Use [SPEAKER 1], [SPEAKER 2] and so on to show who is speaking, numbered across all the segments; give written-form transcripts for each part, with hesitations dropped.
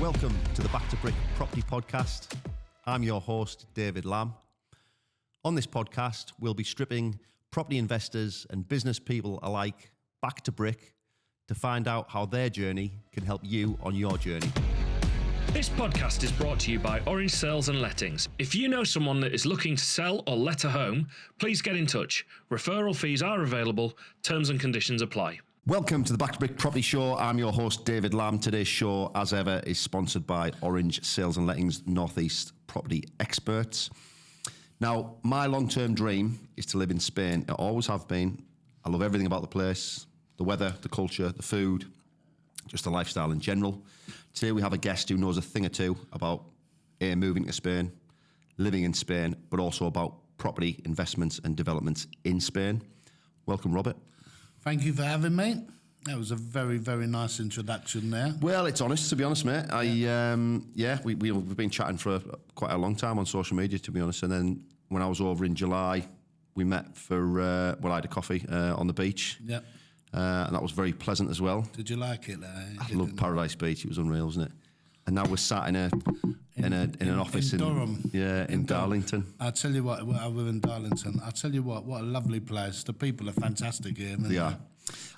[SPEAKER 1] Welcome to the Back to Brick Property Podcast. I'm your host, David Lamb. On this podcast, we'll be stripping property investors and business people alike back to brick to find out how their journey can help you on your journey.
[SPEAKER 2] This podcast is brought to you by Orange Sales and Lettings. If you know someone that is looking to sell or let a home, please get in touch. Referral fees are available. Terms and conditions apply.
[SPEAKER 1] Welcome to the Back to Brick Property Show. I'm your host, David Lamb. Today's show, as ever, is sponsored by Orange Sales and Lettings Northeast Property Experts. Now, my long-term dream is to live in Spain. I always have been. I love everything about the place, the weather, the culture, the food, just the lifestyle in general. Today we have a guest who knows a thing or two about moving to Spain, living in Spain, but also about property investments and developments in Spain. Welcome, Robert.
[SPEAKER 3] Thank you for having me. That was a very, very nice introduction there.
[SPEAKER 1] Well, it's honest, to be honest, mate. We've been chatting for quite a long time on social media, to be honest. And then when I was over in July, we met for, I had a coffee on the beach.
[SPEAKER 3] Yep.
[SPEAKER 1] And that was very pleasant as well.
[SPEAKER 3] Did you like it?
[SPEAKER 1] I loved Paradise Beach. It was unreal, wasn't it? And now we're sat in an office in
[SPEAKER 3] Durham.
[SPEAKER 1] In Darlington.
[SPEAKER 3] I'll tell you what, we're in Darlington. I'll tell you what a lovely place. The people are fantastic here.
[SPEAKER 1] Yeah.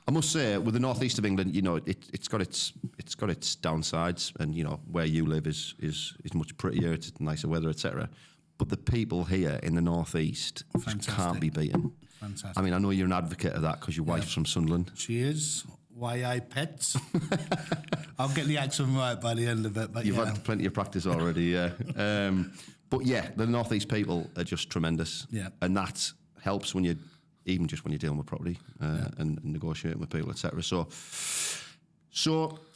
[SPEAKER 1] I must say, with the northeast of England, you know, it's got its downsides, and you know where you live is much prettier. It's nicer weather, etc. But the people here in the northeast just can't be beaten.
[SPEAKER 3] Fantastic.
[SPEAKER 1] I mean, I know you're an advocate of that because your wife's from Sunderland.
[SPEAKER 3] She is. YA Pets. I'll get the accent right by the end of it. But
[SPEAKER 1] You've had plenty of practice already, yeah. But yeah, the northeast people are just tremendous.
[SPEAKER 3] Yeah.
[SPEAKER 1] And that helps when you're dealing with property and negotiating with people, etc. So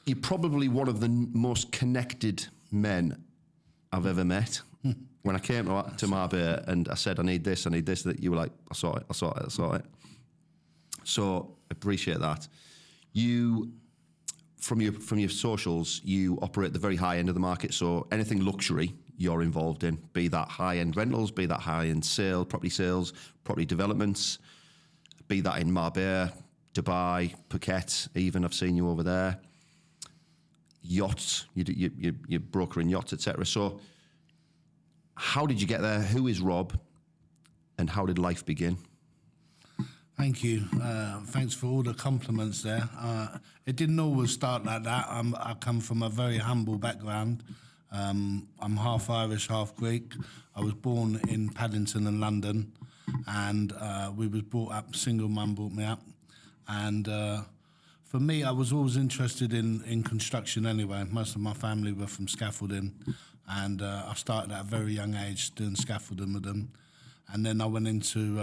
[SPEAKER 1] you're probably one of the most connected men I've ever met. When I came to Marbella and I said, I need this, that you were like, I saw it. So I appreciate that. You, from your socials, you operate at the very high end of the market. So anything luxury you're involved in, be that high-end rentals, be that high-end sales, property developments, be that in Marbella, Dubai, Phuket, even I've seen you over there. Yachts, you broker in yachts, etc. So how did you get there? Who is Rob? And how did life begin?
[SPEAKER 3] Thank you. Thanks for all the compliments there. It didn't always start like that. I come from a very humble background. I'm half Irish, half Greek. I was born in Paddington in London, and we was brought up, single mum brought me up. And for me, I was always interested in construction anyway. Most of my family were from scaffolding, and I started at a very young age doing scaffolding with them. And then I went into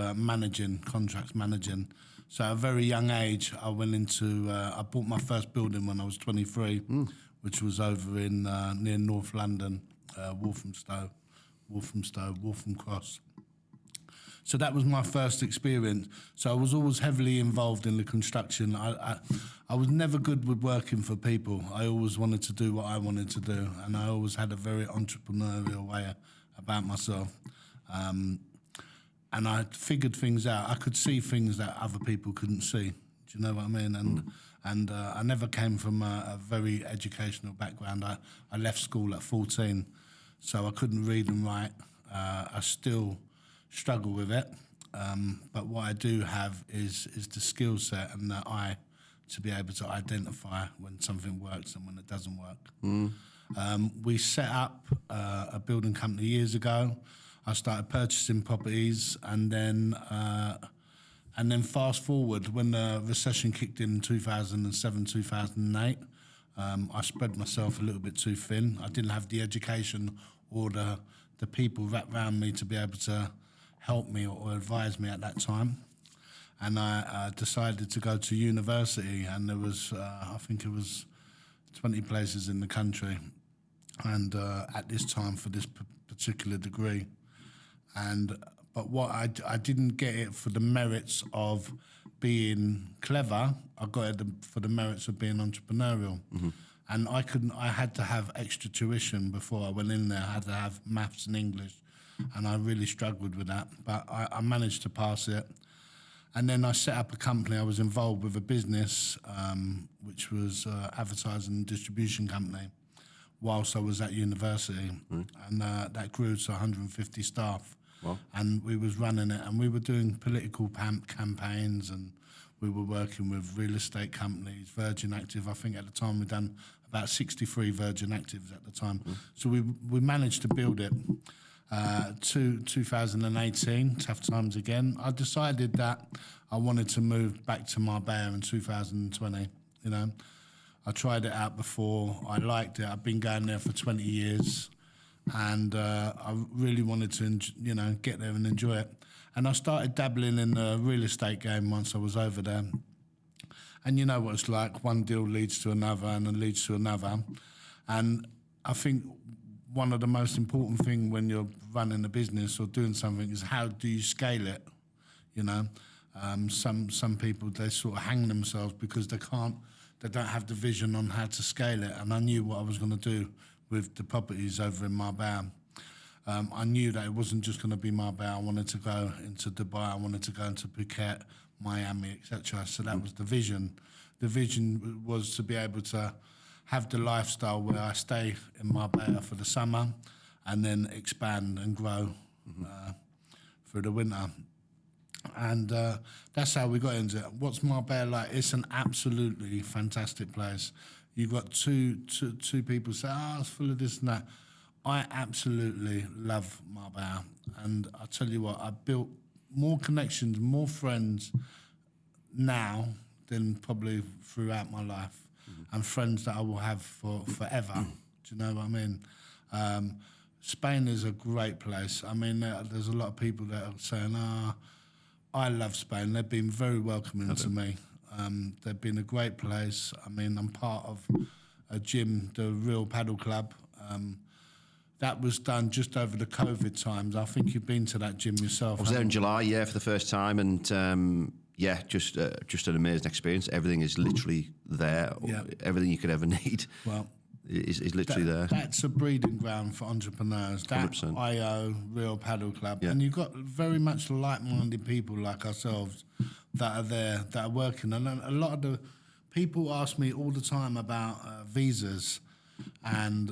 [SPEAKER 3] contracts managing. So at a very young age, I went into, I bought my first building when I was 23, which was over in near North London, Waltham Cross. So that was my first experience. So I was always heavily involved in the construction. I was never good with working for people. I always wanted to do what I wanted to do, and I always had a very entrepreneurial way about myself. And I figured things out. I could see things that other people couldn't see. Do you know what I mean? And I never came from a very educational background. I left school at 14, so I couldn't read and write. I still struggle with it, but what I do have is the skill set and the eye to be able to identify when something works and when it doesn't work. We set up a building company years ago. I started purchasing properties, and then fast forward when the recession kicked in 2007, 2008. I spread myself a little bit too thin. I didn't have the education or the people wrapped around me to be able to help me or advise me at that time. And I decided to go to university, and there was, I think it was 20 places in the country, and at this time for this particular degree. But what I didn't get it for the merits of being clever. I got it for the merits of being entrepreneurial. Mm-hmm. And I had to have extra tuition before I went in there. I had to have maths and English, and I really struggled with that. But I managed to pass it. And then I set up a company. I was involved with a business, which was advertising and distribution company, whilst I was at university, and that grew to 150 staff.
[SPEAKER 1] Wow.
[SPEAKER 3] And we was running it, and we were doing political campaigns, and we were working with real estate companies, Virgin Active. I think at the time we'd done about 63 Virgin Actives at the time. So we managed to build it. To 2018, tough times again. I decided that I wanted to move back to Marbella in 2020. You know, I tried it out before. I liked it. I've been going there for 20 years, and I really wanted to, get there and enjoy it. And I started dabbling in the real estate game once I was over there. And you know what it's like. One deal leads to another, and then leads to another. And I think one of the most important things when you're running a business or doing something is how do you scale it, you know? Some people, they sort of hang themselves because they don't have the vision on how to scale it. And I knew what I was going to do with the properties over in Marbella. I knew that it wasn't just going to be Marbella. I wanted to go into Dubai. I wanted to go into Phuket, Miami, etc. So that was the vision. The vision was to be able to have the lifestyle where I stay in Marbella for the summer and then expand and grow through the winter. And that's how we got into it. What's Marbella like? It's an absolutely fantastic place. You've got two people say, it's full of this and that. I absolutely love Marbella. And I tell you what, I've built more connections, more friends now than probably throughout my life. And friends that I will have for forever. Do you know what I mean? Spain is a great place. I mean, there's a lot of people that are saying, I love Spain. They've been very welcoming to me. They've been a great place. I mean, I'm part of a gym, the Real Paddle Club. That was done just over the COVID times. I think you've been to that gym yourself.
[SPEAKER 1] I was there in July, for the first time, and just an amazing experience. Everything is literally there.
[SPEAKER 3] Yeah.
[SPEAKER 1] Everything you could ever need is literally there.
[SPEAKER 3] That's a breeding ground for entrepreneurs. That
[SPEAKER 1] 100%.
[SPEAKER 3] IO, Real Paddle Club.
[SPEAKER 1] Yeah.
[SPEAKER 3] And you've got very much like-minded people like ourselves that are there, that are working. And a lot of the people ask me all the time about visas. And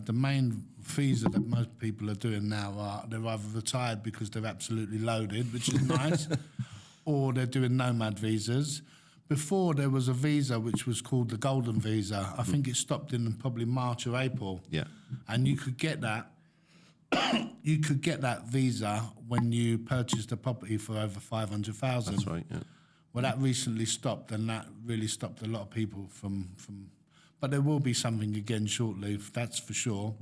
[SPEAKER 3] the main visa that most people are doing now they're either retired because they're absolutely loaded, which is nice, or they're doing nomad visas. Before, there was a visa which was called the Golden Visa. I think it stopped in probably March or April.
[SPEAKER 1] Yeah.
[SPEAKER 3] And you could get that. You could get that visa when you purchased a property for over 500,000.
[SPEAKER 1] That's right. Yeah.
[SPEAKER 3] Well, that recently stopped, and that really stopped a lot of people from. But there will be something again shortly, that's for sure.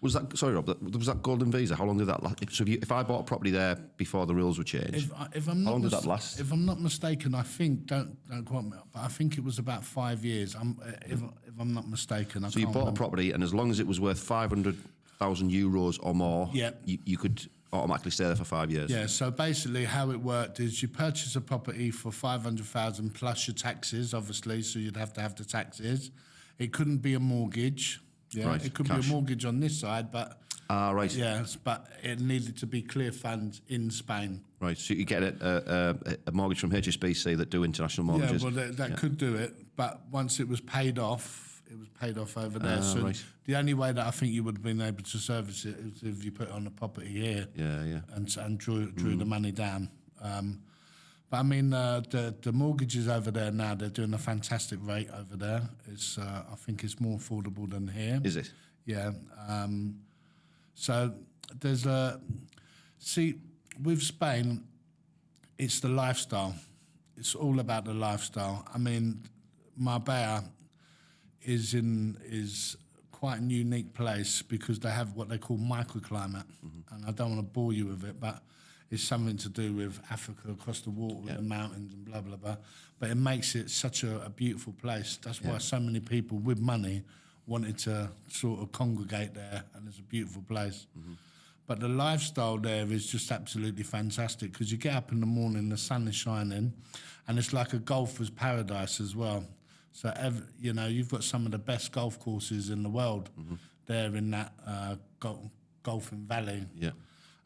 [SPEAKER 1] Was that, sorry Rob, was that Golden Visa? How long did that last? So if I bought a property there before the rules were changed,
[SPEAKER 3] If I'm not
[SPEAKER 1] how long did that last?
[SPEAKER 3] If I'm not mistaken, I think, don't quote me, but I think it was about 5 years. If I'm not mistaken.
[SPEAKER 1] So you bought a property, and as long as it was worth 500,000 euros or more, you could automatically stay there for 5 years.
[SPEAKER 3] Yeah, so basically how it worked is you purchase a property for 500,000 plus your taxes, obviously, so you'd have to have the taxes. It couldn't be a mortgage. Yeah,
[SPEAKER 1] right,
[SPEAKER 3] it could
[SPEAKER 1] cash.
[SPEAKER 3] be a mortgage on this side, but
[SPEAKER 1] right.
[SPEAKER 3] Yes, but it needed to be clear funds in Spain.
[SPEAKER 1] Right, so you get a mortgage from HSBC that do international mortgages.
[SPEAKER 3] Yeah, well, that could do it, but once it was paid off over there. So
[SPEAKER 1] right.
[SPEAKER 3] the only way that I think you would have been able to service it is if you put it on a property here.
[SPEAKER 1] Yeah.
[SPEAKER 3] And drew the money down. But I mean, the mortgages over there now, they're doing a fantastic rate over there. It's I think it's more affordable than here.
[SPEAKER 1] Is it?
[SPEAKER 3] Yeah. So there's with Spain, it's the lifestyle. It's all about the lifestyle. I mean, Marbella is quite a unique place because they have what they call microclimate. And I don't want to bore you with it, but it's something to do with Africa across the water with the mountains and blah, blah, blah. But it makes it such a beautiful place. That's why so many people with money wanted to sort of congregate there, and it's a beautiful place. But the lifestyle there is just absolutely fantastic because you get up in the morning, the sun is shining, and it's like a golfer's paradise as well. So, you've got some of the best golf courses in the world there in that golfing valley.
[SPEAKER 1] Yeah.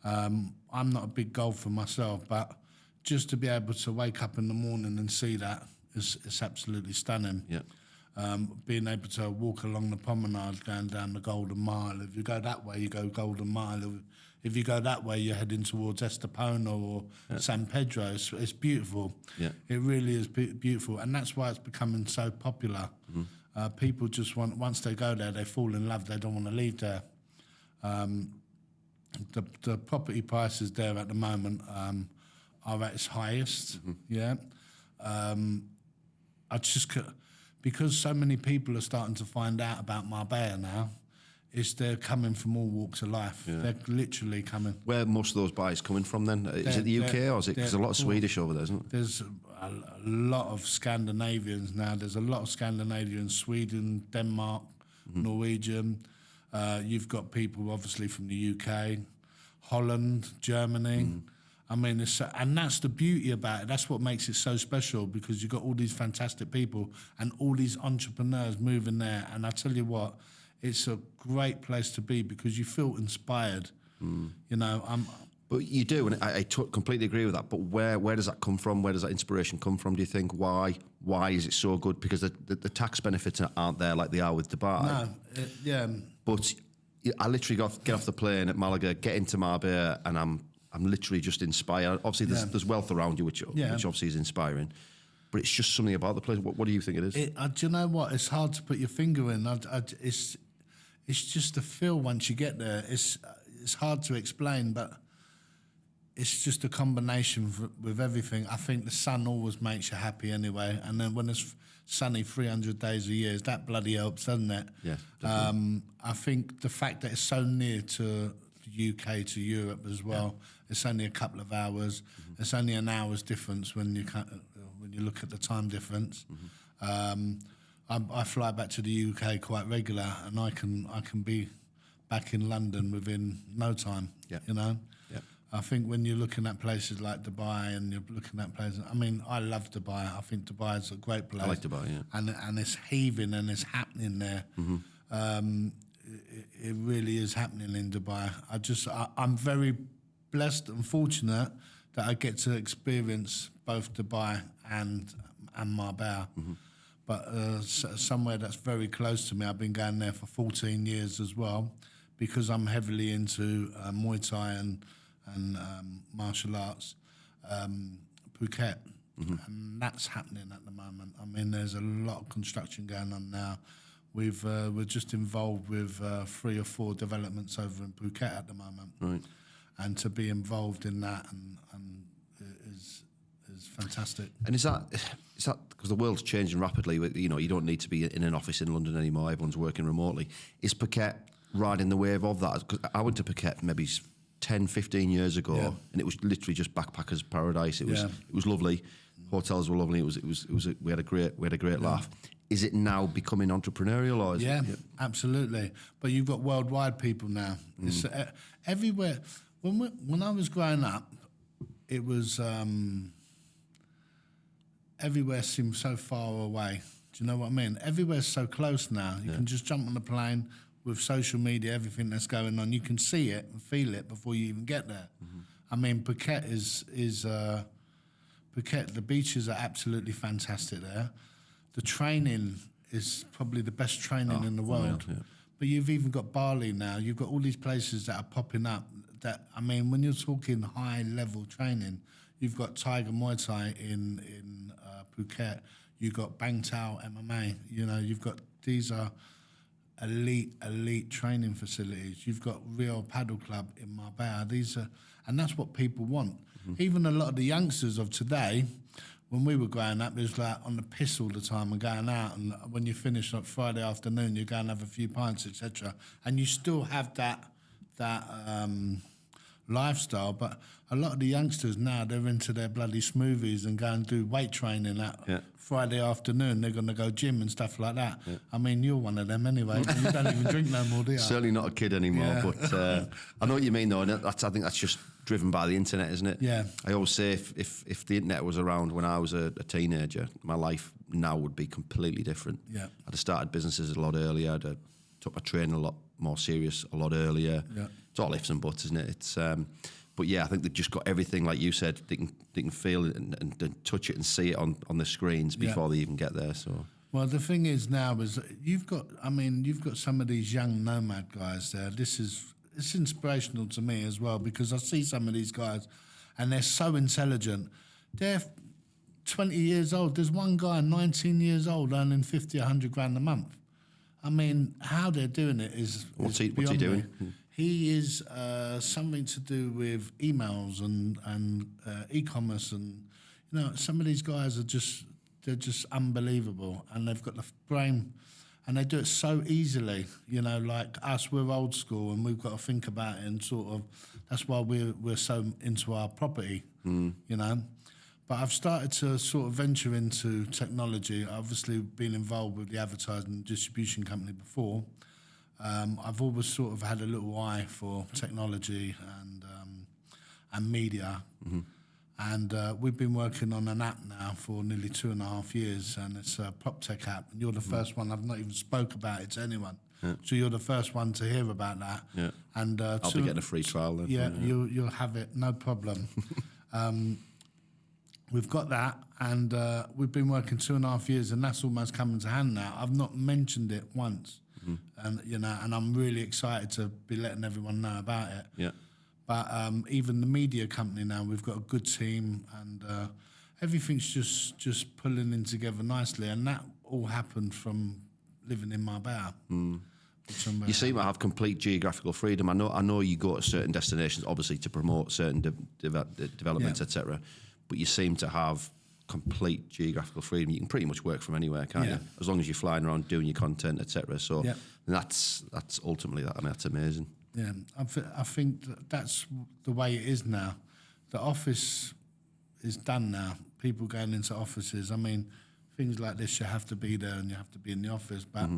[SPEAKER 3] I'm not a big golfer myself, but just to be able to wake up in the morning and see that, it's absolutely stunning.
[SPEAKER 1] Yeah.
[SPEAKER 3] being able to walk along the promenade going down the Golden Mile. If you go that way, you go Golden Mile. If you go that way, you're heading towards Estepona or San Pedro. It's beautiful. Yeah. It really is beautiful. And that's why it's becoming so popular. People just once they go there, they fall in love. They don't want to leave there. The property prices there at the moment are at its highest. Yeah. Because so many people are starting to find out about Marbella now, they're coming from all walks of life. Yeah. They're literally coming.
[SPEAKER 1] Where are most of those buyers coming from then? Is it the UK or is it? Because there's a lot of Swedish over there, isn't there?
[SPEAKER 3] There's a lot of Scandinavians now. There's a lot of Scandinavians, Sweden, Denmark, Norwegian. You've got people obviously from the UK, Holland, Germany. I mean, and that's the beauty about it. That's what makes it so special, because you've got all these fantastic people and all these entrepreneurs moving there. And I tell you what, it's a great place to be because you feel inspired. You know,
[SPEAKER 1] But you do, and I completely agree with that. But where does that come from? Where does that inspiration come from, do you think? Why is it so good? Because the tax benefits aren't there like they are with Dubai.
[SPEAKER 3] No, yeah.
[SPEAKER 1] But I literally get off the plane at Malaga, get into Marbella, and I'm literally just inspired. Obviously, there's wealth around you, which obviously is inspiring. But it's just something about the place. What do you think it is?
[SPEAKER 3] Do you know what? It's hard to put your finger in. It's just a feel once you get there. It's hard to explain, but it's just a combination with everything. I think the sun always makes you happy anyway. And then when it's sunny 300 days a year, that bloody helps, doesn't it?
[SPEAKER 1] Yeah, definitely.
[SPEAKER 3] I think the fact that it's so near to the UK, to Europe as well, it's only a couple of hours. It's only an hour's difference when you look at the time difference. I fly back to the UK quite regular, and I can be back in London within no time. Yeah. You know. Yeah. I think when you're looking at places like Dubai and you're looking at places, I mean, I love Dubai. I think Dubai is a great place.
[SPEAKER 1] I like Dubai, yeah.
[SPEAKER 3] And it's heaving and it's happening there. It really is happening in Dubai. I'm very blessed and fortunate that I get to experience both Dubai and Marbella. But somewhere that's very close to me, I've been going there for 14 years as well, because I'm heavily into Muay Thai and martial arts, Phuket. And that's happening at the moment. I mean, there's a lot of construction going on now. We're just involved with 3 or 4 developments over in Phuket at the moment. Right. And to be involved in that and is fantastic.
[SPEAKER 1] And is that because the world's changing rapidly? You know, you don't need to be in an office in London anymore. Everyone's working remotely. Is Phuket riding the wave of that? Because I went to Phuket maybe 10, 15 years ago, and it was literally just backpackers' paradise. It was lovely. Hotels were lovely. We had a great laugh. Is it now becoming entrepreneurial, or is it?
[SPEAKER 3] Absolutely. But you've got worldwide people now. It's everywhere. When I was growing up, it was everywhere seemed so far away. Do you know what I mean? Everywhere's so close now. You can just jump on a plane with social media, everything that's going on. You can see it and feel it before you even get there. I mean, Phuket is Phuket. The beaches are absolutely fantastic there. The training is probably the best training in the world. But you've even got Bali now. You've got all these places that are popping up. That, I mean, when you're talking high-level training, you've got Tiger Muay Thai in Phuket. You've got Bang Tao MMA. You know, these are elite training facilities. You've got Rio Paddle Club in Marbella. And that's what people want. Even a lot of the youngsters of today, when we were growing up, it was like on the piss all the time and going out. And when you finish on Friday afternoon, you go and have a few pints, etc. And you still have that lifestyle. But a lot of the youngsters now, they're into their bloody smoothies and go and do weight training at Friday afternoon. They're going to go gym and stuff like that. I mean, you're one of them anyway. You don't even drink no more, do you?
[SPEAKER 1] Certainly not a kid anymore. But I know what you mean, though. And I think that's just driven by the internet, isn't it?
[SPEAKER 3] Yeah.
[SPEAKER 1] I always say if the internet was around when I was a teenager, my life now would be completely different.
[SPEAKER 3] Yeah.
[SPEAKER 1] I'd have started businesses a lot earlier. I'd have took my training a lot more serious a lot earlier. Yeah. It's all ifs and buts, isn't it? It's but yeah, I think they've just got everything, like you said. They can feel it and touch it and see it on the screens before they even get there. So
[SPEAKER 3] Well, the thing is now is that you've got some of these young nomad guys there. It's inspirational to me as well, because I see some of these guys and they're so intelligent. They're 20 years old. There's one guy, 19 years old, earning 50, 100 grand a month. I mean, how they're doing it is
[SPEAKER 1] What's he
[SPEAKER 3] beyond
[SPEAKER 1] doing?
[SPEAKER 3] me. He is something to do with emails and e-commerce, and some of these guys they're just unbelievable, and they've got the brain, and they do it so easily. Like us, we're old school, and we've got to think about it, and sort of that's why we're so into our property. But I've started to sort of venture into technology. I've obviously been involved with the advertising and distribution company before. I've always sort of had a little eye for technology and media. Mm-hmm. And we've been working on an app now for nearly 2.5 years, and it's a PropTech app. And you're the first one. I've not even spoke about it to anyone. Yeah. So you're the first one to hear about that.
[SPEAKER 1] Yeah.
[SPEAKER 3] And
[SPEAKER 1] I'll be getting a free trial then.
[SPEAKER 3] Yeah, you'll have it, no problem. We've got that, and we've been working 2.5 years, and that's almost coming to hand now. I've not mentioned it once, and and I'm really excited to be letting everyone know about it.
[SPEAKER 1] Yeah.
[SPEAKER 3] But even the media company now, we've got a good team, and everything's just pulling in together nicely, and that all happened from living in Marbella.
[SPEAKER 1] You seem to have complete geographical freedom. I know you go to certain destinations, obviously, to promote certain developments, etc. But you seem to have complete geographical freedom. You can pretty much work from anywhere, can't you? As long as you're flying around doing your content, etc. So that's ultimately that. I mean, that's amazing.
[SPEAKER 3] Yeah, I think that's the way it is now. The office is done now. People going into offices. I mean, things like this, you have to be there and you have to be in the office. But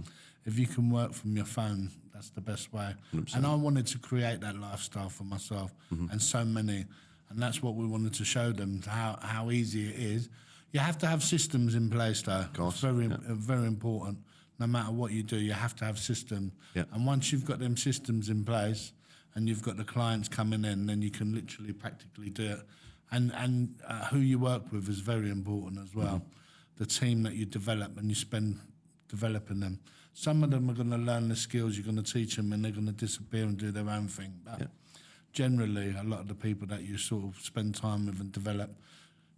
[SPEAKER 3] if you can work from your phone, that's the best way. 100%. And I wanted to create that lifestyle for myself and so many. And that's what we wanted to show them, how easy it is. You have to have systems in place, though. Of course. It's very important. No matter what you do, you have to have systems. Yeah. And once you've got them systems in place and you've got the clients coming in, then you can literally practically do it. And who you work with is very important as well. The team that you develop and you spend developing them. Some of them are going to learn the skills, you're going to teach them, and they're going to disappear and do their own thing. But generally, a lot of the people that you sort of spend time with and develop,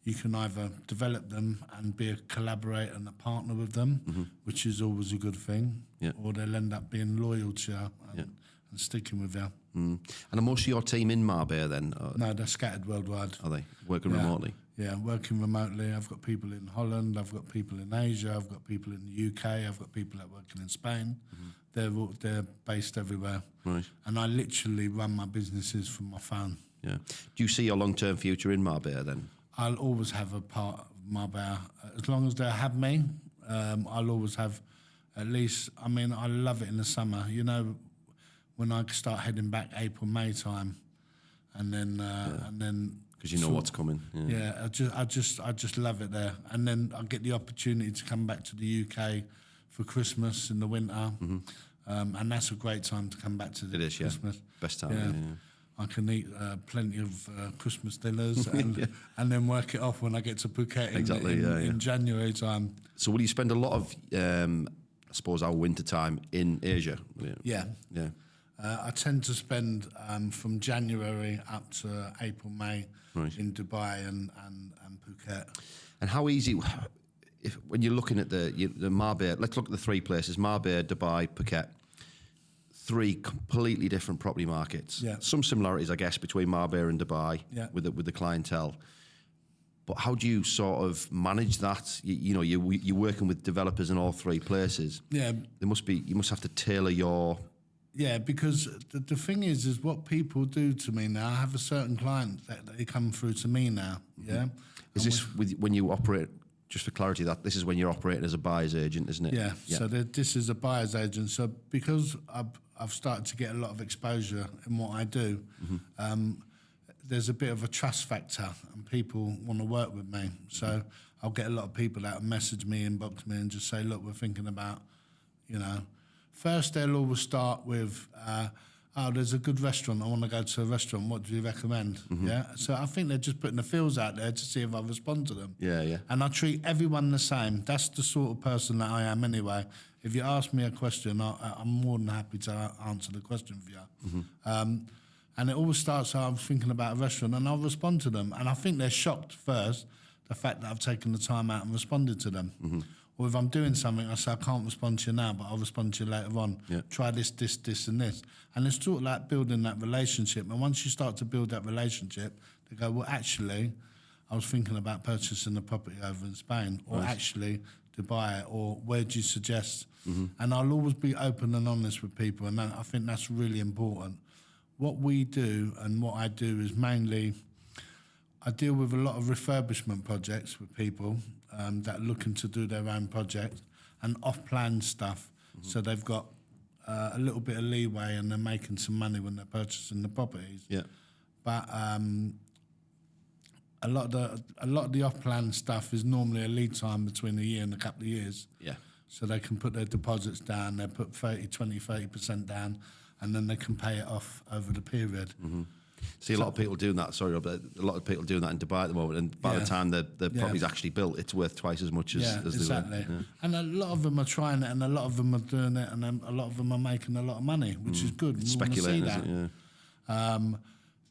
[SPEAKER 3] you can either develop them and be a collaborator and a partner with them, which is always a good thing, or they'll end up being loyal to you and sticking with you.
[SPEAKER 1] And are most of your team in Marbella then?
[SPEAKER 3] No, they're scattered worldwide.
[SPEAKER 1] Are they? Working remotely?
[SPEAKER 3] Yeah, working remotely. I've got people in Holland, I've got people in Asia, I've got people in the UK, I've got people that are working in Spain. They're based everywhere. Right. And I literally run my businesses from my phone.
[SPEAKER 1] Yeah. Do you see your long-term future in Marbella then?
[SPEAKER 3] I'll always have a part of Marbella. As long as they have me, I'll always have at least, I mean, I love it in the summer. When I start heading back April, May time, and then
[SPEAKER 1] because you know what's coming.
[SPEAKER 3] Yeah, I just love it there. And then I get the opportunity to come back to the UK for Christmas in the winter, and that's a great time to come back to Christmas.
[SPEAKER 1] Best time. Yeah.
[SPEAKER 3] I can eat plenty of Christmas dinners and then work it off when I get to Phuket in January time.
[SPEAKER 1] So will you spend a lot of, I suppose, our winter time in Asia?
[SPEAKER 3] Yeah. I tend to spend from January up to April, May in Dubai and Phuket.
[SPEAKER 1] And how easy, when you're looking at the Marbella, let's look at the three places, Marbella, Dubai, Phuket. Three completely different property markets. Yeah. Some similarities, I guess, between Marbella and Dubai with the clientele. But how do you sort of manage that? You're working with developers in all three places. Yeah. You must have to tailor your...
[SPEAKER 3] Yeah, because the thing is what people do to me now. I have a certain client that they come through to me now. Yeah.
[SPEAKER 1] Is this when you operate? Just for clarity, that this is when you're operating as a buyer's agent, isn't it?
[SPEAKER 3] Yeah. So this is a buyer's agent. So because I've started to get a lot of exposure in what I do, there's a bit of a trust factor, and people want to work with me. So I'll get a lot of people that message me, inbox me, and just say, "Look, we're thinking about," First, they'll always start with, oh, there's a good restaurant, I want to go to a restaurant, what do you recommend? Yeah. So I think they're just putting the feels out there to see if I respond to them.
[SPEAKER 1] Yeah. And
[SPEAKER 3] I treat everyone the same. That's the sort of person that I am anyway. If you ask me a question, I'm more than happy to answer the question for you. And it always starts, I was thinking about a restaurant, and I'll respond to them. And I think they're shocked first, the fact that I've taken the time out and responded to them. Or if I'm doing something, I say, I can't respond to you now, but I'll respond to you later on.
[SPEAKER 1] Yeah.
[SPEAKER 3] Try this, and this. And it's sort of like building that relationship. And once you start to build that relationship, they go, well, actually, I was thinking about purchasing a property over in Spain, or actually Dubai, or where do you suggest? And I'll always be open and honest with people, and I think that's really important. What we do and what I do is mainly, I deal with a lot of refurbishment projects with people that are looking to do their own project, and off-plan stuff. So they've got a little bit of leeway and they're making some money when they're purchasing the properties.
[SPEAKER 1] Yeah.
[SPEAKER 3] But a lot of the off-plan stuff is normally a lead time between a year and a couple of years.
[SPEAKER 1] Yeah.
[SPEAKER 3] So they can put their deposits down, they put 30% down, and then they can pay it off over the period.
[SPEAKER 1] See, a lot of people doing that. Sorry, Rob, a lot of people doing that in Dubai at the moment, and by the time the property's actually built, it's worth twice as much as
[SPEAKER 3] exactly.
[SPEAKER 1] they were. Yeah.
[SPEAKER 3] And a lot of them are trying it, and a lot of them are doing it, and then a lot of them are making a lot of money, which is good. We
[SPEAKER 1] Speculating,
[SPEAKER 3] want to see that.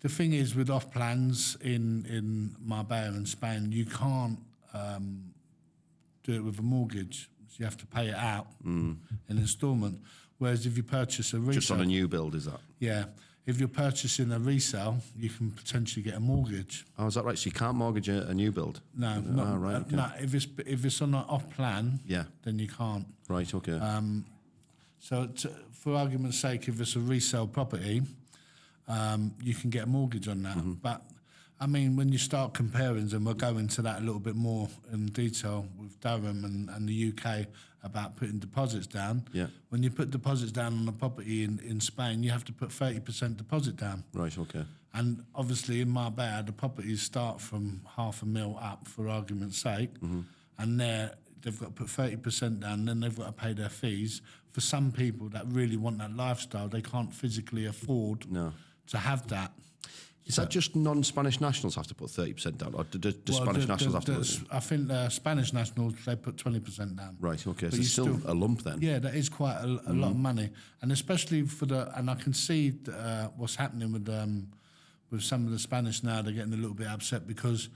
[SPEAKER 3] The thing is, with off plans in Marbella and Spain, you can't do it with a mortgage. So you have to pay it out in instalment. Whereas if you purchase a resale,
[SPEAKER 1] Just on a new build, is that?
[SPEAKER 3] Yeah. If you're purchasing a resale, you can potentially get a mortgage.
[SPEAKER 1] Oh, is that right? So you can't mortgage a new build?
[SPEAKER 3] No,
[SPEAKER 1] okay.
[SPEAKER 3] no. If it's on an off plan, then you can't.
[SPEAKER 1] Right. Okay.
[SPEAKER 3] So, for argument's sake, if it's a resale property, you can get a mortgage on that. But I mean, when you start comparing them, we'll go into that a little bit more in detail with Durham and the UK about putting deposits down.
[SPEAKER 1] Yeah.
[SPEAKER 3] When you put deposits down on a property in Spain, you have to put 30% deposit down.
[SPEAKER 1] Right. Okay.
[SPEAKER 3] And obviously in Marbella, the properties start from $500,000 up, for argument's sake, and they've got to put 30% down, then they've got to pay their fees. For some people that really want that lifestyle, they can't physically afford to have that.
[SPEAKER 1] Is that just non-Spanish nationals have to put 30% down, or do Spanish nationals have to put it?
[SPEAKER 3] I think the Spanish nationals, they put 20% down.
[SPEAKER 1] Right, okay,
[SPEAKER 3] But
[SPEAKER 1] so it's still a lump then.
[SPEAKER 3] Yeah, that is quite a lot of money. And especially and I can see what's happening with some of the Spanish now, they're getting a little bit upset because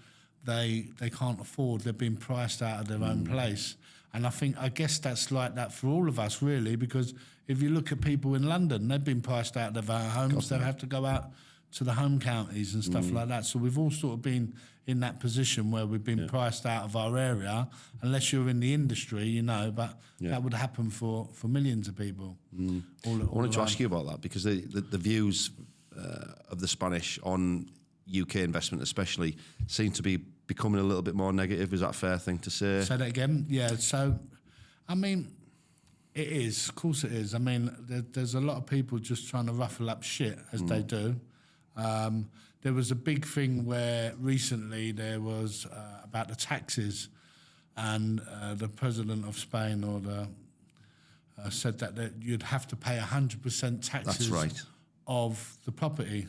[SPEAKER 3] they can't afford, they're being priced out of their own place. And I guess that's like that for all of us, really, because if you look at people in London, they've been priced out of their homes, they have to go out to the home counties and stuff like that. So we've all sort of been in that position where we've been priced out of our area, unless you're in the industry, but that would happen for millions of people.
[SPEAKER 1] I wanted to ask you about that, because the views of the Spanish on UK investment especially seem to be becoming a little bit more negative. Is that a fair thing to say?
[SPEAKER 3] Say that again? Yeah, so, I mean, it is. Of course it is. I mean, there's a lot of people just trying to ruffle up shit, as they do. There was a big thing where recently there was about the taxes, and the president of Spain said that you'd have to pay 100% taxes.
[SPEAKER 1] That's right.
[SPEAKER 3] Of the property.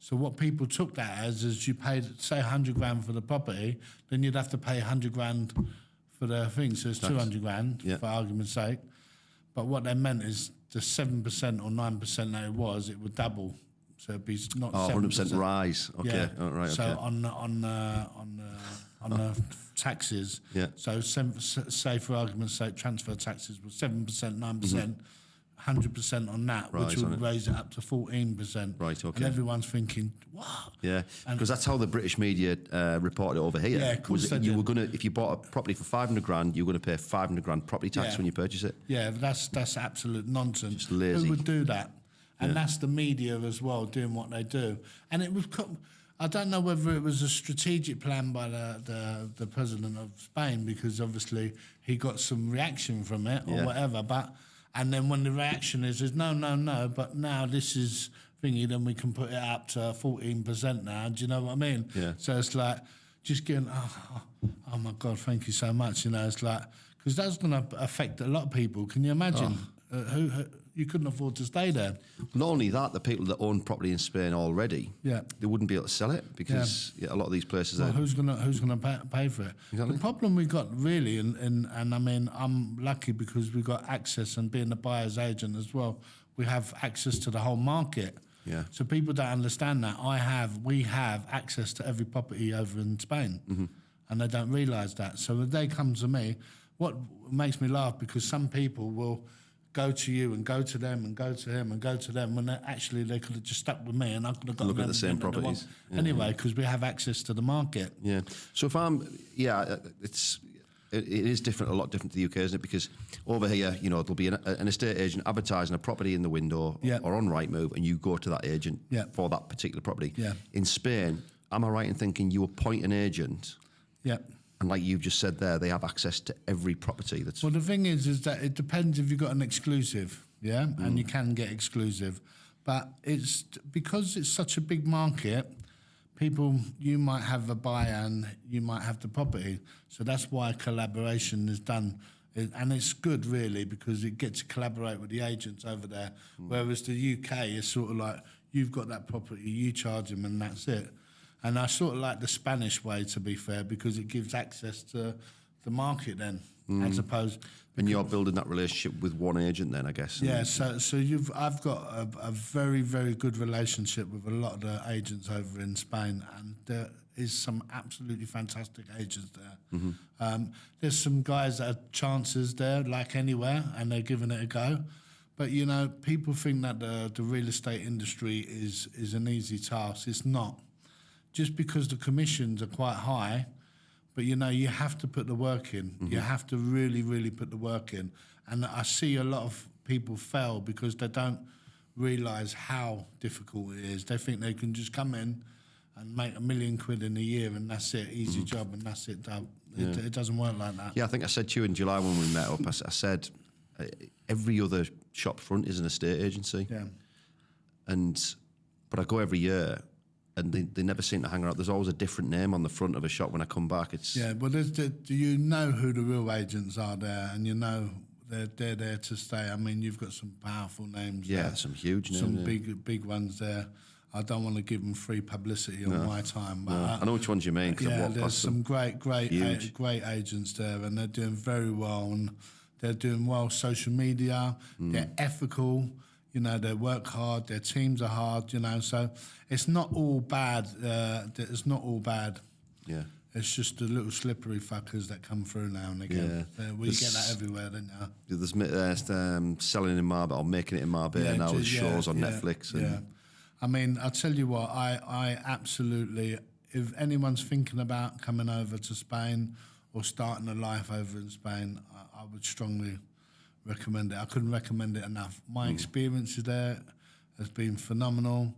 [SPEAKER 3] So what people took that as is you paid, say, 100 grand for the property, then you'd have to pay 100 grand for the thing. So it's 200 grand, for argument's sake. But what they meant is the 7% or 9% that it would double. So it'd be not
[SPEAKER 1] 100% rise. Okay.
[SPEAKER 3] Yeah.
[SPEAKER 1] Oh, right.
[SPEAKER 3] So
[SPEAKER 1] okay.
[SPEAKER 3] on the taxes.
[SPEAKER 1] Yeah.
[SPEAKER 3] So say for argument's sake, transfer taxes was 7%, 9%. 100% on that, which would raise it up to 14%.
[SPEAKER 1] Right, okay.
[SPEAKER 3] And everyone's thinking, what?
[SPEAKER 1] Yeah, because that's how the British media reported it over here.
[SPEAKER 3] Yeah, of course
[SPEAKER 1] you were gonna, if you bought a property for 500 grand, you were going to pay 500 grand property tax when you purchase it.
[SPEAKER 3] Yeah, that's absolute nonsense.
[SPEAKER 1] Just lazy.
[SPEAKER 3] Who would do that? And that's the media as well doing what they do. And it was, I don't know whether it was a strategic plan by the president of Spain, because obviously he got some reaction from it or whatever, but. And then when the reaction is no, but now this is thingy, then we can put it up to 14% now. Do you know what I mean?
[SPEAKER 1] Yeah.
[SPEAKER 3] So it's like just getting, oh my God, thank you so much. It's like, because that's going to affect a lot of people. Can you imagine? you couldn't afford to stay there.
[SPEAKER 1] Not only that, the people that own property in Spain already, they wouldn't be able to sell it because a lot of these places.
[SPEAKER 3] Well, who's gonna pay for it?
[SPEAKER 1] Exactly.
[SPEAKER 3] The problem we got really, and I mean, I'm lucky because we got access, and being a buyer's agent as well, we have access to the whole market.
[SPEAKER 1] Yeah.
[SPEAKER 3] So people don't understand that. We have access to every property over in Spain, and they don't realise that. So when they come to me, what makes me laugh, because some people will go to you and go to them and go to him and go to them when they could have just stuck with me, and I could have got
[SPEAKER 1] look at the same properties
[SPEAKER 3] anyway, because we have access to the market.
[SPEAKER 1] Yeah. So if it is different, a lot different to the UK, isn't it? Because over here, there'll be an estate agent advertising a property in the window or on Rightmove, and you go to that agent for that particular property. Yeah. In Spain, am I right in thinking you appoint an agent?
[SPEAKER 3] Yeah.
[SPEAKER 1] And like you've just said there, they have access to every property that's...
[SPEAKER 3] Well, the thing is that it depends if you've got an exclusive, and you can get exclusive. But it's because it's such a big market, you might have a buyer and you might have the property. So that's why collaboration is done. And it's good, really, because it gets to collaborate with the agents over there. Whereas the UK is sort of like, you've got that property, you charge them, and that's it. And I sort of like the Spanish way, to be fair, because it gives access to the market then, as opposed...
[SPEAKER 1] And you're building that relationship with one agent then, I guess.
[SPEAKER 3] Yeah, so I've got a very, very good relationship with a lot of the agents over in Spain, and there is some absolutely fantastic agents there. There's some guys that are chances there, like anywhere, and they're giving it a go. But, people think that the real estate industry is an easy task. It's not. Just because the commissions are quite high, but you have to put the work in. You have to really, really put the work in. And I see a lot of people fail because they don't realise how difficult it is. They think they can just come in and make £1 million in a year, and that's it, easy job, and that's it done. It doesn't work like that.
[SPEAKER 1] Yeah, I think I said to you in July when we met up, I said every other shop front is an estate agency. Yeah. But I go every year, and they never seem to hang around. There's always a different name on the front of a shop when I come back.
[SPEAKER 3] Well, do you know who the real agents are there, and they're there to stay. I mean, you've got some powerful names.
[SPEAKER 1] Yeah,
[SPEAKER 3] there.
[SPEAKER 1] some huge names.
[SPEAKER 3] Some big ones there. I don't want to give them free publicity on my time, but
[SPEAKER 1] I know which ones you mean.
[SPEAKER 3] There's some great agents there, and they're doing very well, and they're doing well social media. They're ethical. They work hard, their teams are hard, so it's not all bad. It's not all bad.
[SPEAKER 1] Yeah.
[SPEAKER 3] It's just the little slippery fuckers that come through now and again. Yeah. We get that everywhere, don't you?
[SPEAKER 1] There's selling in Marbella, or making it in Marbella now with shows on Netflix.
[SPEAKER 3] Yeah. I mean, I'll tell you what, I absolutely, if anyone's thinking about coming over to Spain or starting a life over in Spain, I would strongly recommend it. I couldn't recommend it enough. My experiences there has been phenomenal.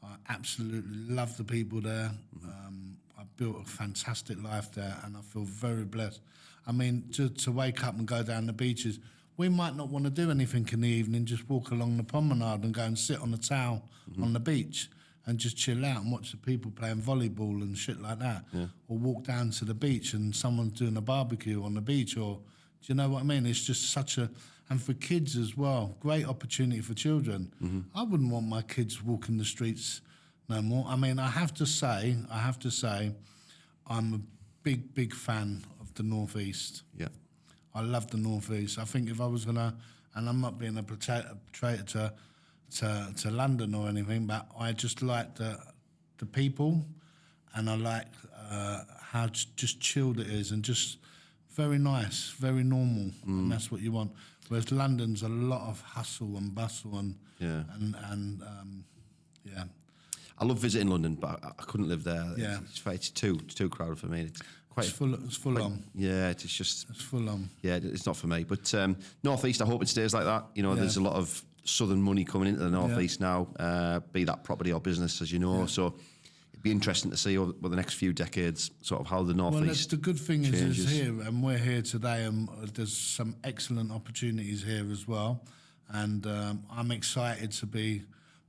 [SPEAKER 3] I absolutely love the people there. I built a fantastic life there, and I feel very blessed. I mean, to wake up and go down the beaches, we might not want to do anything in the evening, just walk along the promenade and go and sit on the towel on the beach and just chill out and watch the people playing volleyball and shit like that. Yeah. Or walk down to the beach and someone's doing a barbecue on the beach, or do you know what I mean? It's just and for kids as well, great opportunity for children. I wouldn't want my kids walking the streets no more. I mean, I have to say, I'm a big fan of the North East. Yeah. I love the North East. I think if I was gonna, and I'm not being a traitor to London or anything, but I just like the people, and I like how just chilled it is, and just very nice, very normal, and that's what you want. Whereas London's a lot of hustle and bustle and yeah.
[SPEAKER 1] I love visiting London, but I couldn't live there. Yeah. It's too crowded for me.
[SPEAKER 3] It's full on.
[SPEAKER 1] Yeah, it's
[SPEAKER 3] full on.
[SPEAKER 1] Yeah, it's not for me. But North East, I hope it stays like that. There's a lot of southern money coming into the North East now, be that property or business, as you know. Yeah. So it'd be interesting to see over the next few decades sort of how the North East
[SPEAKER 3] the good thing changes. Is here, and we're here today, and there's some excellent opportunities here as well. And I'm excited to be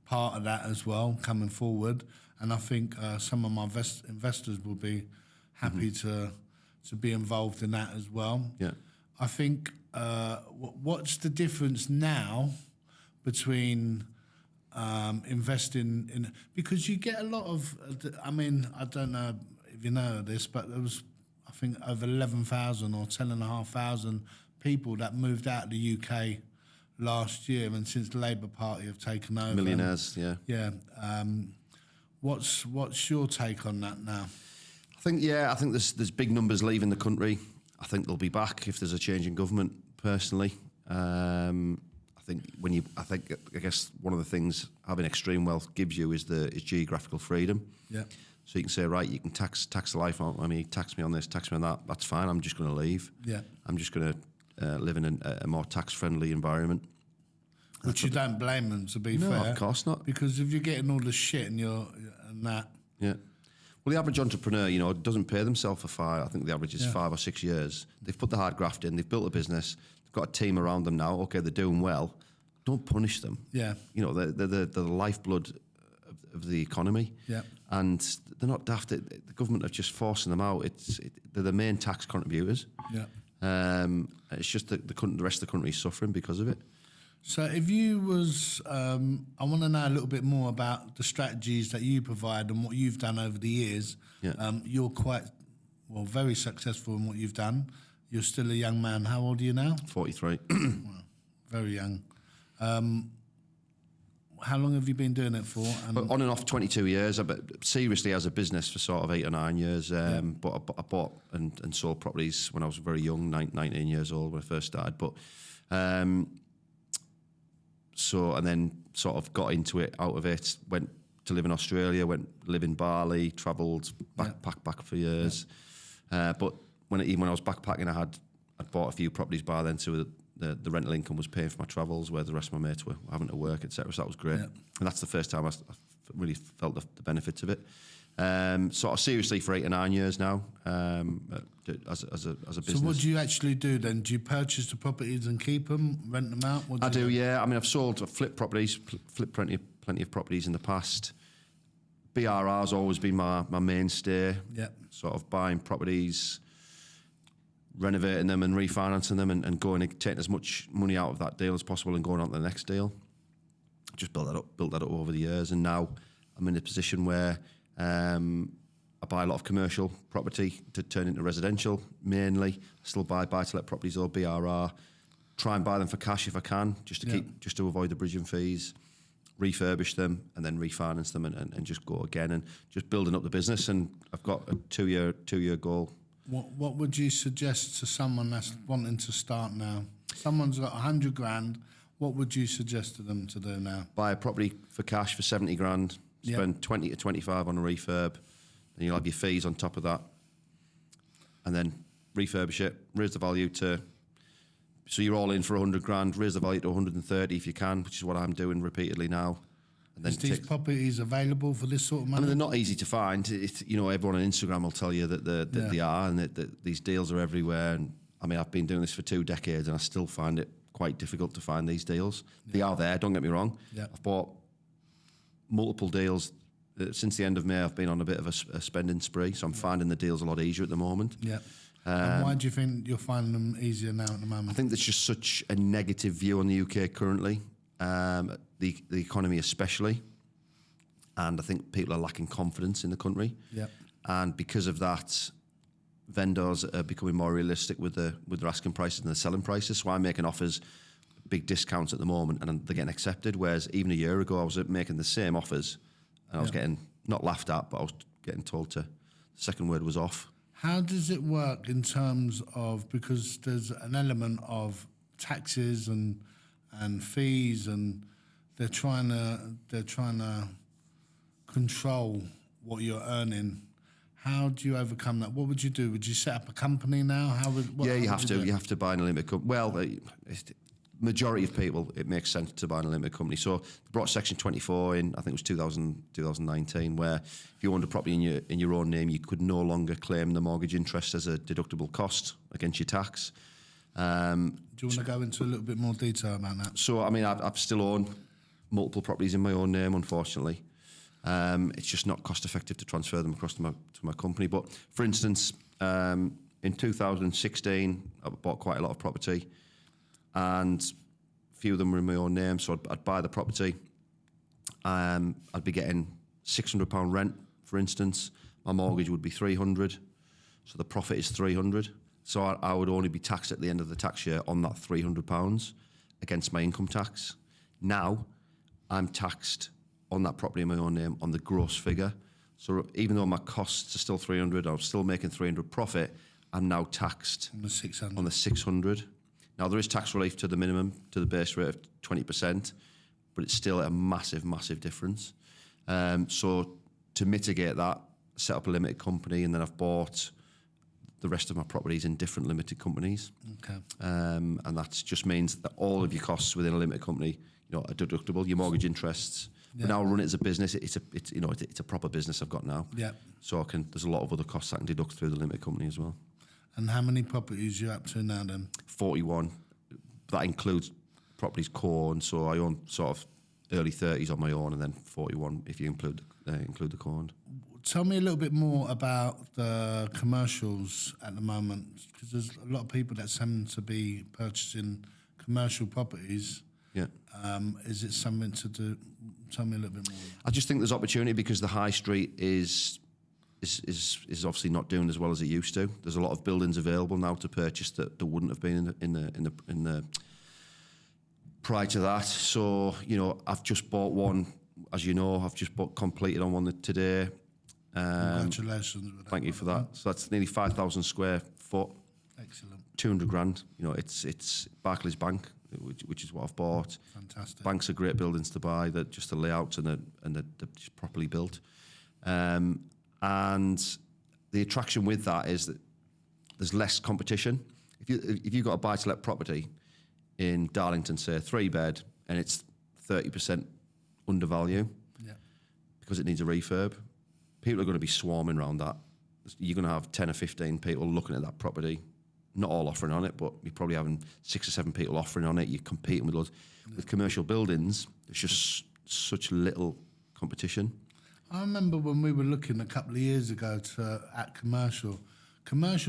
[SPEAKER 3] part of that as well, coming forward. And I think some of my investors will be happy to be involved in that as well. Yeah. I think what's the difference now between investing in, because you get a lot of, I mean, I don't know if you know this, but there was, I think, over 11,000 or 10,500 people that moved out of the UK last year, and since the Labour Party have taken over.
[SPEAKER 1] Millionaires, yeah.
[SPEAKER 3] Yeah. What's your take on that now?
[SPEAKER 1] I think there's big numbers leaving the country. I think they'll be back if there's a change in government, personally. I guess one of the things having extreme wealth gives you is geographical freedom.
[SPEAKER 3] Yeah.
[SPEAKER 1] So you can say, right, you can tax the life out of me, tax me on this, tax me on that. That's fine. I'm just going to leave.
[SPEAKER 3] Yeah.
[SPEAKER 1] I'm just going to live in a more tax-friendly environment.
[SPEAKER 3] Which you don't blame them, to be fair.
[SPEAKER 1] No, of course not.
[SPEAKER 3] Because if you're getting all the shit and that.
[SPEAKER 1] Yeah. Well, the average entrepreneur, doesn't pay themselves for 5. I think the average is 5 or 6 years. They've put the hard graft in. They've built a business. They've got a team around them now. Okay, they're doing well. Don't punish them.
[SPEAKER 3] Yeah.
[SPEAKER 1] They're the lifeblood of the economy.
[SPEAKER 3] Yeah.
[SPEAKER 1] And they're not daft. The government are just forcing them out. They're the main tax contributors.
[SPEAKER 3] Yeah.
[SPEAKER 1] It's just the rest of the country is suffering because of it.
[SPEAKER 3] So if you was, I want to know a little bit more about the strategies that you provide and what you've done over the years.
[SPEAKER 1] Yeah.
[SPEAKER 3] You're very successful in what you've done. You're still a young man. How old are you now?
[SPEAKER 1] 43.
[SPEAKER 3] Well, very young. How long have you been doing it for?
[SPEAKER 1] But on and off 22 years, but seriously as a business for sort of 8 or 9 years. But I bought and sold properties when I was very young, 19 years old when I first started. But and then sort of got into it, out of it, went to live in Australia, went to live in Bali, travelled, back for years. But when I was backpacking, I'd bought a few properties by then, so the rental income was paying for my travels, where the rest of my mates were having to work, etc. So that was great. Yeah. And that's the first time I really felt the benefits of it. Sort of seriously for 8 or 9 years now, as a business.
[SPEAKER 3] So what do you actually do then? Do you purchase the properties and keep them, rent them out?
[SPEAKER 1] I do, yeah. I mean, I've flipped properties, flipped plenty of properties in the past. BRR's always been my mainstay.
[SPEAKER 3] Yeah.
[SPEAKER 1] Sort of buying properties, renovating them and refinancing them, and going and taking as much money out of that deal as possible and going on to the next deal. Just built that up over the years, and now I'm in a position where I buy a lot of commercial property to turn into residential mainly. I still buy buy-to-let properties or BRR. Try and buy them for cash if I can, just to avoid the bridging fees. Refurbish them and then refinance them and just go again, and just building up the business. And I've got a two year goal.
[SPEAKER 3] What would you suggest to someone that's wanting to start now? Someone's got 100 grand. What would you suggest to them to do now?
[SPEAKER 1] Buy a property for cash for 70 grand. Spend 20 to 25 on a refurb, and you'll have your fees on top of that. And then refurbish it, raise the value so you're all in for 100 grand, raise the value to 130 if you can, which is what I'm doing repeatedly now. And then
[SPEAKER 3] is these properties available for this sort of money?
[SPEAKER 1] I mean, they're not easy to find. Everyone on Instagram will tell you that they are, and that these deals are everywhere. And I mean, I've been doing this for 2 decades, and I still find it quite difficult to find these deals. Yeah. They are there, don't get me wrong. Yeah. I've bought multiple deals. Since the end of May, I've been on a bit of a spending spree, so I'm finding the deals a lot easier at the moment.
[SPEAKER 3] Yeah. And why do you think you're finding them easier now at the moment?
[SPEAKER 1] I think there's just such a negative view on the UK currently, the economy especially, and I think people are lacking confidence in the country. Yeah. And because of that, vendors are becoming more realistic with their asking prices and their selling prices. So I'm making offers, big discounts at the moment, and they're getting accepted. Whereas even a year ago, I was making the same offers, and I was getting not laughed at, but I was getting told the second word was off.
[SPEAKER 3] How does it work in terms of, because there's an element of taxes and fees, and they're trying to control what you're earning. How do you overcome that? What would you do? Would you set up a company now?
[SPEAKER 1] You have to. You have to buy an limited company. Well, majority of people, it makes sense to buy an limited company. So they brought Section 24 in, I think it was 2019, where if you owned a property in your own name, you could no longer claim the mortgage interest as a deductible cost against your tax.
[SPEAKER 3] Do you want to go into a little bit more detail about that?
[SPEAKER 1] So, I mean, I've still owned multiple properties in my own name, unfortunately. It's just not cost effective to transfer them across to my company. But for instance, in 2016, I bought quite a lot of property, and few of them were in my own name, so I'd buy the property. I'd be getting £600 rent, for instance. My mortgage would be 300, so the profit is 300. So I would only be taxed at the end of the tax year on that £300 against my income tax. Now, I'm taxed on that property in my own name on the gross figure. So even though my costs are still 300, I'm still making 300 profit, I'm now taxed
[SPEAKER 3] On the 600.
[SPEAKER 1] on the 600. Now, there is tax relief to the minimum, to the base rate of 20%, but it's still a massive, massive difference. So to mitigate that, set up a limited company, and then I've bought the rest of my properties in different limited companies.
[SPEAKER 3] Okay.
[SPEAKER 1] And that just means that all of your costs within a limited company, are deductible. Your mortgage interests.
[SPEAKER 3] Yeah.
[SPEAKER 1] But now I run it as a business. It's a proper business I've got now.
[SPEAKER 3] Yeah.
[SPEAKER 1] So there's a lot of other costs I can deduct through the limited company as well.
[SPEAKER 3] And how many properties you up to now then?
[SPEAKER 1] 41. That includes properties co-owned. So I own sort of early 30s on my own, and then 41 if you include the co-owned.
[SPEAKER 3] Tell me a little bit more about the commercials at the moment, because there's a lot of people that seem to be purchasing commercial properties.
[SPEAKER 1] Yeah.
[SPEAKER 3] Is it something to do? Tell me a little bit more.
[SPEAKER 1] I just think there's opportunity because the high street is obviously not doing as well as it used to. There's a lot of buildings available now to purchase that there wouldn't have been in the prior to that. So I've just bought one, as you know. I've just completed on one today.
[SPEAKER 3] Congratulations. With
[SPEAKER 1] Thank you for that. So that's nearly 5,000 square foot.
[SPEAKER 3] Excellent.
[SPEAKER 1] 200 grand. It's Barclays Bank, which is what I've bought.
[SPEAKER 3] Fantastic.
[SPEAKER 1] Banks are great buildings to buy. They're just the layouts and they're just properly built. And the attraction with that is that there's less competition. If you've got a buy-to-let property in Darlington, say 3-bed, and it's 30% under value because it needs a refurb, people are going to be swarming around that. You're going to have 10 or 15 people looking at that property, not all offering on it, but you're probably having 6 or 7 people offering on it. You're competing with loads. With commercial buildings, there's just such little competition.
[SPEAKER 3] I remember when we were looking a couple of years ago at commercial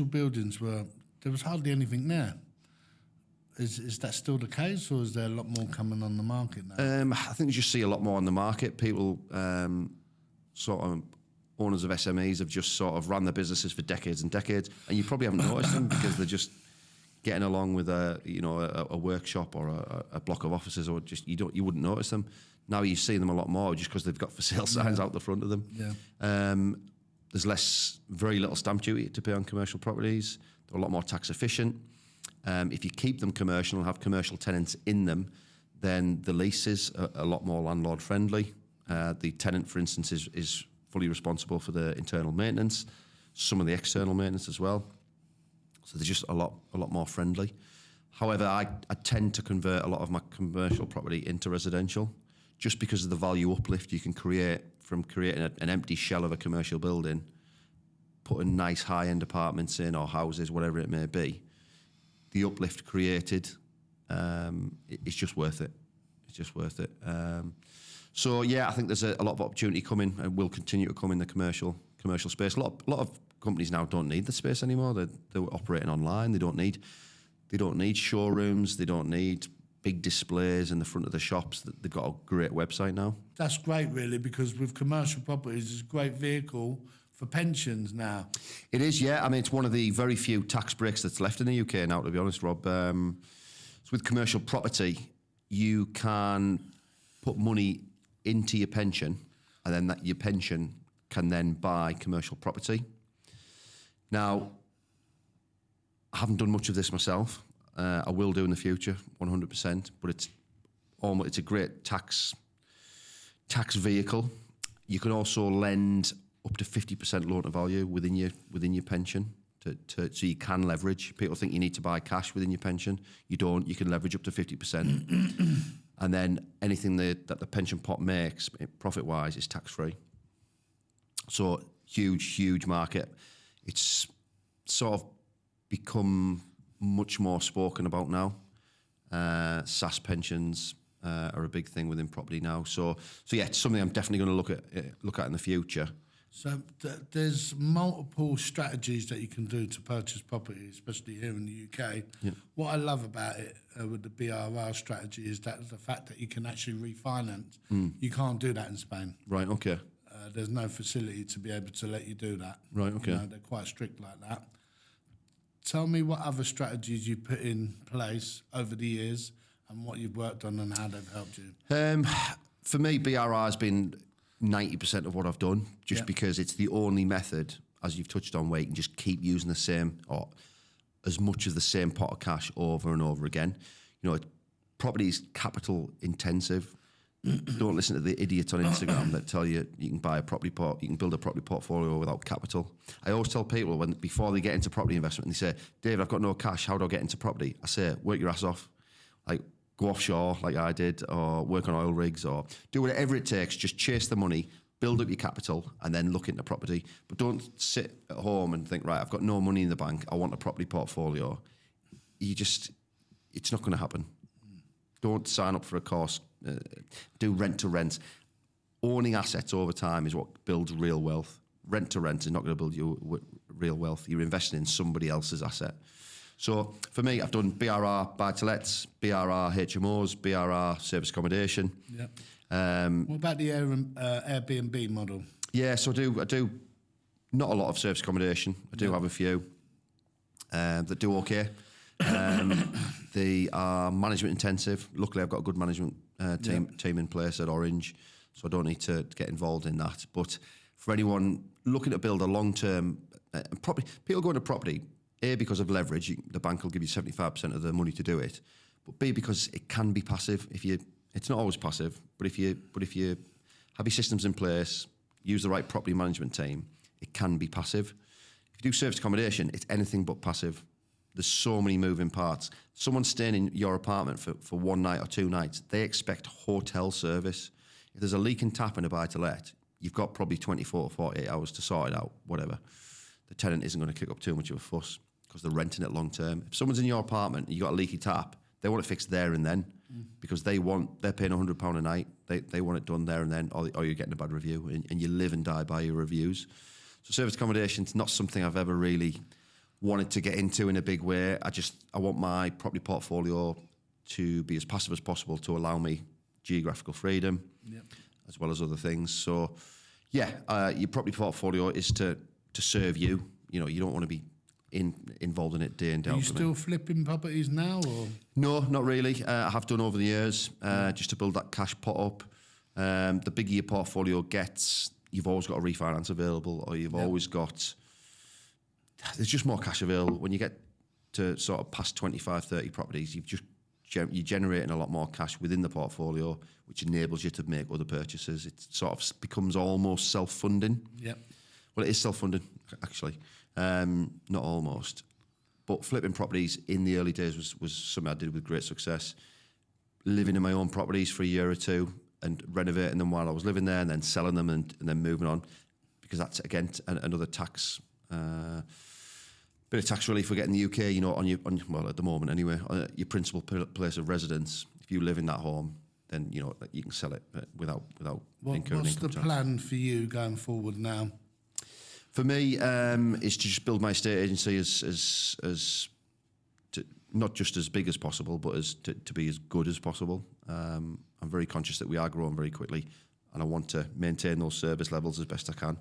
[SPEAKER 3] buildings there was hardly anything there. Is that still the case, or is there a lot more coming on the market now?
[SPEAKER 1] I think you just see a lot more on the market. People sort of owners of SMEs have just sort of run their businesses for decades and decades, and you probably haven't noticed them because they're just getting along with a workshop or a block of offices, or just you wouldn't notice them. Now you see them a lot more just because they've got for sale signs out the front of them.
[SPEAKER 3] Yeah.
[SPEAKER 1] There's very little stamp duty to pay on commercial properties. They're a lot more tax efficient. If you keep them commercial and have commercial tenants in them, then the leases are a lot more landlord friendly. The tenant, for instance, is fully responsible for the internal maintenance, some of the external maintenance as well. So they're just a lot more friendly. However, I tend to convert a lot of my commercial property into residential, just because of the value uplift you can create from creating an empty shell of a commercial building, putting nice high-end apartments in or houses, whatever it may be. The uplift created, it's just worth it. It's just worth it. So yeah, I think there's a lot of opportunity coming, and will continue to come in the commercial space. A lot of companies now don't need the space anymore. They're operating online. They don't need showrooms. They don't need big displays in the front of the shops. They've got a great website now.
[SPEAKER 3] That's great, really, because with commercial properties, it's a great vehicle for pensions now.
[SPEAKER 1] It is, yeah. I mean, it's one of the very few tax breaks that's left in the UK now, to be honest, Rob. So with commercial property, you can put money into your pension, and then your pension can then buy commercial property. Now, I haven't done much of this myself. I will do in the future, 100%. But it's a great tax vehicle. You can also lend up to 50% loan to value within your pension. So you can leverage. People think you need to buy cash within your pension. You don't. You can leverage up to 50%. And then anything that the pension pot makes, profit-wise, is tax-free. So huge market. It's sort of become much more spoken about now. SAS pensions are a big thing within property now. So yeah, it's something I'm definitely going to look at in the future.
[SPEAKER 3] So there's multiple strategies that you can do to purchase property, especially here in the UK. What I love about it with the BRR strategy is that the fact that you can actually refinance. You can't do that in Spain.
[SPEAKER 1] Right, okay.
[SPEAKER 3] There's no facility to be able to let you do that.
[SPEAKER 1] Right, okay.
[SPEAKER 3] You know, they're quite strict like that. Tell me what other strategies you put in place over the years and what you've worked on and how they've helped you.
[SPEAKER 1] For me, BRR has been 90% of what I've done, just because it's the only method, as you've touched on, where you can just keep using the same or as much of the same pot of cash over and over again. You know, property is capital intensive. Don't listen to the idiots on Instagram that tell you you can buy a property you can build a property portfolio without capital. I always tell people before they get into property investment, and they say, "Dave, I've got no cash. How do I get into property?" I say, "Work your ass off. Like, go offshore like I did, or work on oil rigs, or do whatever it takes. Just chase the money, build up your capital, and then look into property. But don't sit at home and think, right, I've got no money in the bank. I want a property portfolio." It's not going to happen. Don't sign up for a course. Do rent to rent. Owning assets over time is what builds real wealth. Rent to rent is not going to build you real wealth. You're investing in somebody else's asset. So for me, I've done BRR buy-to-lets, BRR HMOs, BRR service accommodation.
[SPEAKER 3] Yep. What about the Airbnb model?
[SPEAKER 1] Yeah, so I do not a lot of service accommodation. I do have a few that do okay. They are management intensive. Luckily, I've got a good management team in place at Orange, so I don't need to get involved in that. But for anyone looking to build a long-term property, people go into property, A, because of leverage. The bank will give you 75% of the money to do it. But B, because it can be passive. It's not always passive, but if you have your systems in place, use the right property management team, it can be passive. If you do service accommodation, it's anything but passive. There's so many moving parts. Someone staying in your apartment for one night or 2 nights, they expect hotel service. If there's a leaking tap in a buy-to-let, you've got probably 24 or 48 hours to sort it out, whatever. The tenant isn't going to kick up too much of a fuss because they're renting it long term. If someone's in your apartment and you've got a leaky tap, they want it fixed there and then because they're paying £100 a night. They want it done there and then, or you're getting a bad review, and you live and die by your reviews. So service accommodation's not something I've ever really wanted to get into in a big way. I want my property portfolio to be as passive as possible to allow me geographical freedom, as well as other things. So, your property portfolio is to serve you. You know, you don't want to be involved in it day in, day out.
[SPEAKER 3] Are you still flipping properties now, or?
[SPEAKER 1] No, not really. I have done over the years, just to build that cash pot up. The bigger your portfolio gets, you've always got a refinance available, or you've always got... There's just more cash available. When you get to sort of past 25, 30 properties, you're generating a lot more cash within the portfolio, which enables you to make other purchases. It sort of becomes almost self-funding. Yep. Well, it is self-funding, actually. Not almost. But flipping properties in the early days was something I did with great success. Living in my own properties for a year or two and renovating them while I was living there, and then selling them and then moving on. Because that's, again, another tax... bit of tax relief we get in the UK, you know, well, at the moment anyway, your principal place of residence. If you live in that home, then, you know, you can sell it without incurring income tax.
[SPEAKER 3] What's the plan for you going forward now?
[SPEAKER 1] For me, is to just build my estate agency as not just as big as possible, but to be as good as possible. I'm very conscious that we are growing very quickly, and I want to maintain those service levels as best I can.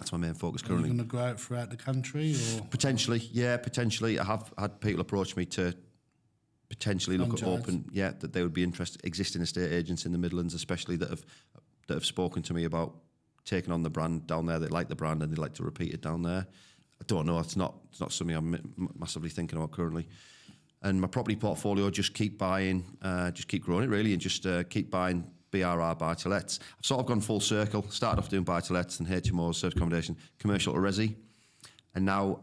[SPEAKER 1] That's my main focus currently.
[SPEAKER 3] Are you going to grow out throughout the country? Or?
[SPEAKER 1] Potentially, yeah, potentially. I have had people approach me to potentially look at that they would be interested. Existing estate agents in the Midlands, especially that have spoken to me about taking on the brand down there. They like the brand and they'd like to repeat it down there. I don't know. It's not something I'm massively thinking about currently. And my property portfolio, just keep buying, just keep growing it really, and just keep buying BRR buy-to-lets. I've sort of gone full circle. Started off doing buy-to-lets and HMOs, service accommodation, commercial to resi, and now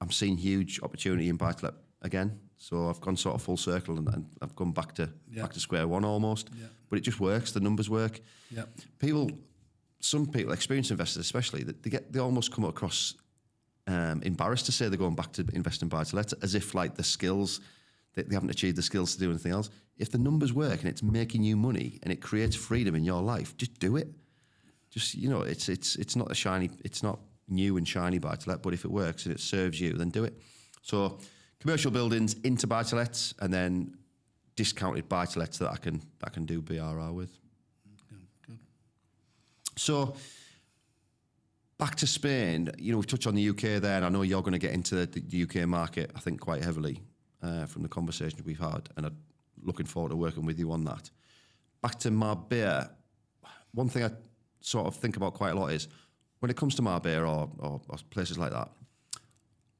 [SPEAKER 1] I'm seeing huge opportunity in buy-to-let again. So I've gone sort of full circle and I've gone back to square one almost. Yeah. But it just works. The numbers work. Yeah. Some people, experienced investors especially, they almost come across embarrassed to say they're going back to invest in buy-to-lets, as if like the skills. They haven't achieved the skills to do anything else. If the numbers work and it's making you money and it creates freedom in your life, just do it. just it's not a shiny, it's not new and shiny buy-to-let, but if it works and it serves you, then do it. So commercial buildings into buy-to-lets, and then discounted buy-to-lets that I can do BRR with.
[SPEAKER 3] Good.
[SPEAKER 1] So back to Spain, we've touched on the UK there, and I know you're going to get into the UK market, I think, quite heavily from the conversations we've had, and I'm looking forward to working with you on that. Back to Marbella, one thing I sort of think about quite a lot is, when it comes to Marbella or places like that,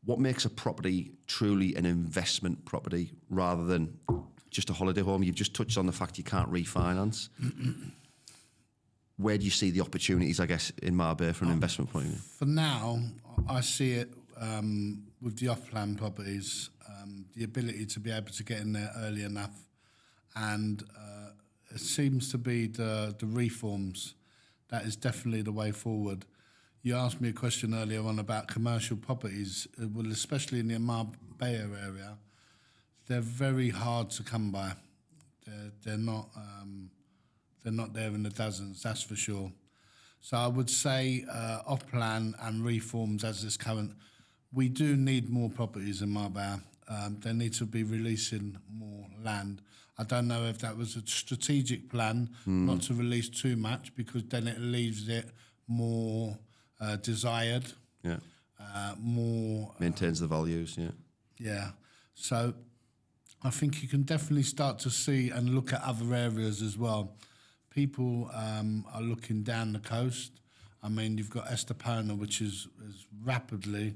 [SPEAKER 1] what makes a property truly an investment property rather than just a holiday home? You've just touched on the fact you can't refinance. Where do you see the opportunities, I guess, in Marbella from an investment point of view?
[SPEAKER 3] For now, I see it with the off-plan properties, the ability to be able to get in there early enough, and it seems to be the reforms. That is definitely the way forward. You asked me a question earlier on about commercial properties. Well, especially in the Marbella area, they're very hard to come by. They're not there in the dozens, that's for sure. So I would say off-plan and reforms as is current. We do need more properties in Marbella. They need to be releasing more land. I don't know if that was a strategic plan not to release too much, because then it leaves it more desired.
[SPEAKER 1] Yeah.
[SPEAKER 3] More...
[SPEAKER 1] Maintains the values, yeah.
[SPEAKER 3] Yeah. So I think you can definitely start to see and look at other areas as well. People are looking down the coast. I mean, you've got Estepona, which is rapidly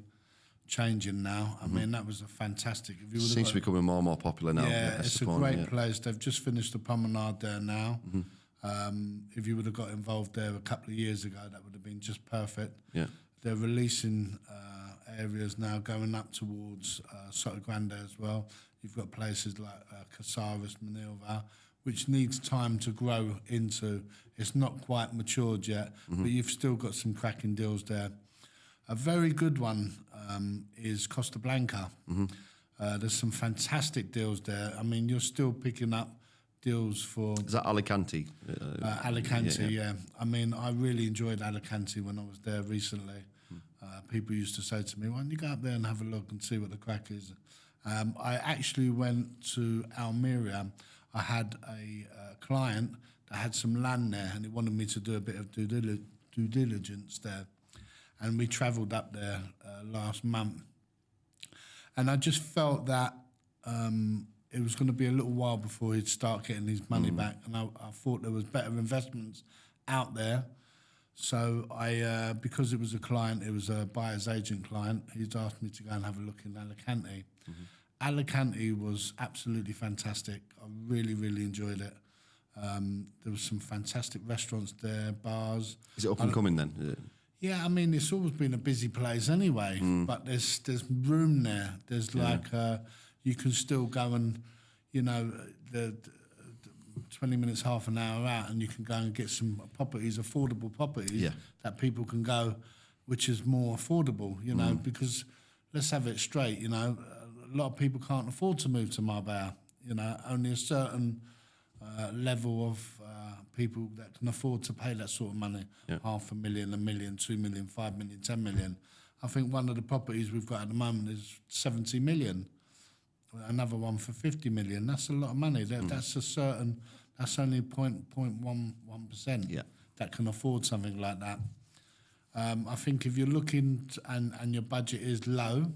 [SPEAKER 3] changing now. I mean, that was a fantastic... If you
[SPEAKER 1] Seems to be becoming more and more popular now.
[SPEAKER 3] Yeah, it's a great place. They've just finished the promenade there now. If you would have got involved there a couple of years ago, that would have been just perfect.
[SPEAKER 1] Yeah.
[SPEAKER 3] They're releasing areas now going up towards Sotto Grande as well. You've got places like Casares, Manilva, which needs time to grow into. It's not quite matured yet, but you've still got some cracking deals there. A very good one is Costa Blanca. There's some fantastic deals there. I mean, you're still picking up deals for...
[SPEAKER 1] Is that Alicante?
[SPEAKER 3] Alicante, yeah. I mean, I really enjoyed Alicante when I was there recently. People used to say to me, why don't you go up there and have a look and see what the crack is? I actually went to Almeria. I had a client that had some land there, and he wanted me to do a bit of due diligence there. And we travelled up there last month. And I just felt that it was going to be a little while before he'd start getting his money back. And I thought there was better investments out there. So I, because it was a client, it was a buyer's agent client, he's asked me to go and have a look in Alicante. Alicante was absolutely fantastic. I really, really enjoyed it. There was some fantastic restaurants there, bars.
[SPEAKER 1] Is it up and coming then? Is it?
[SPEAKER 3] Yeah, I mean, it's always been a busy place anyway, but there's room there. There's you can still go and, the 20 minutes, half an hour out, and you can go and get some properties, affordable properties that people can go, which is more affordable, because let's have it straight, a lot of people can't afford to move to Marbella, only a certain level of people that can afford to pay that sort of money, $500,000, $1 million, 2 million, 5 million, 10 million. I think one of the properties we've got at the moment is 70 million. Another one for 50 million. That's a lot of money. That's only 0.11% that can afford something like that. I think if you're looking and your budget is low,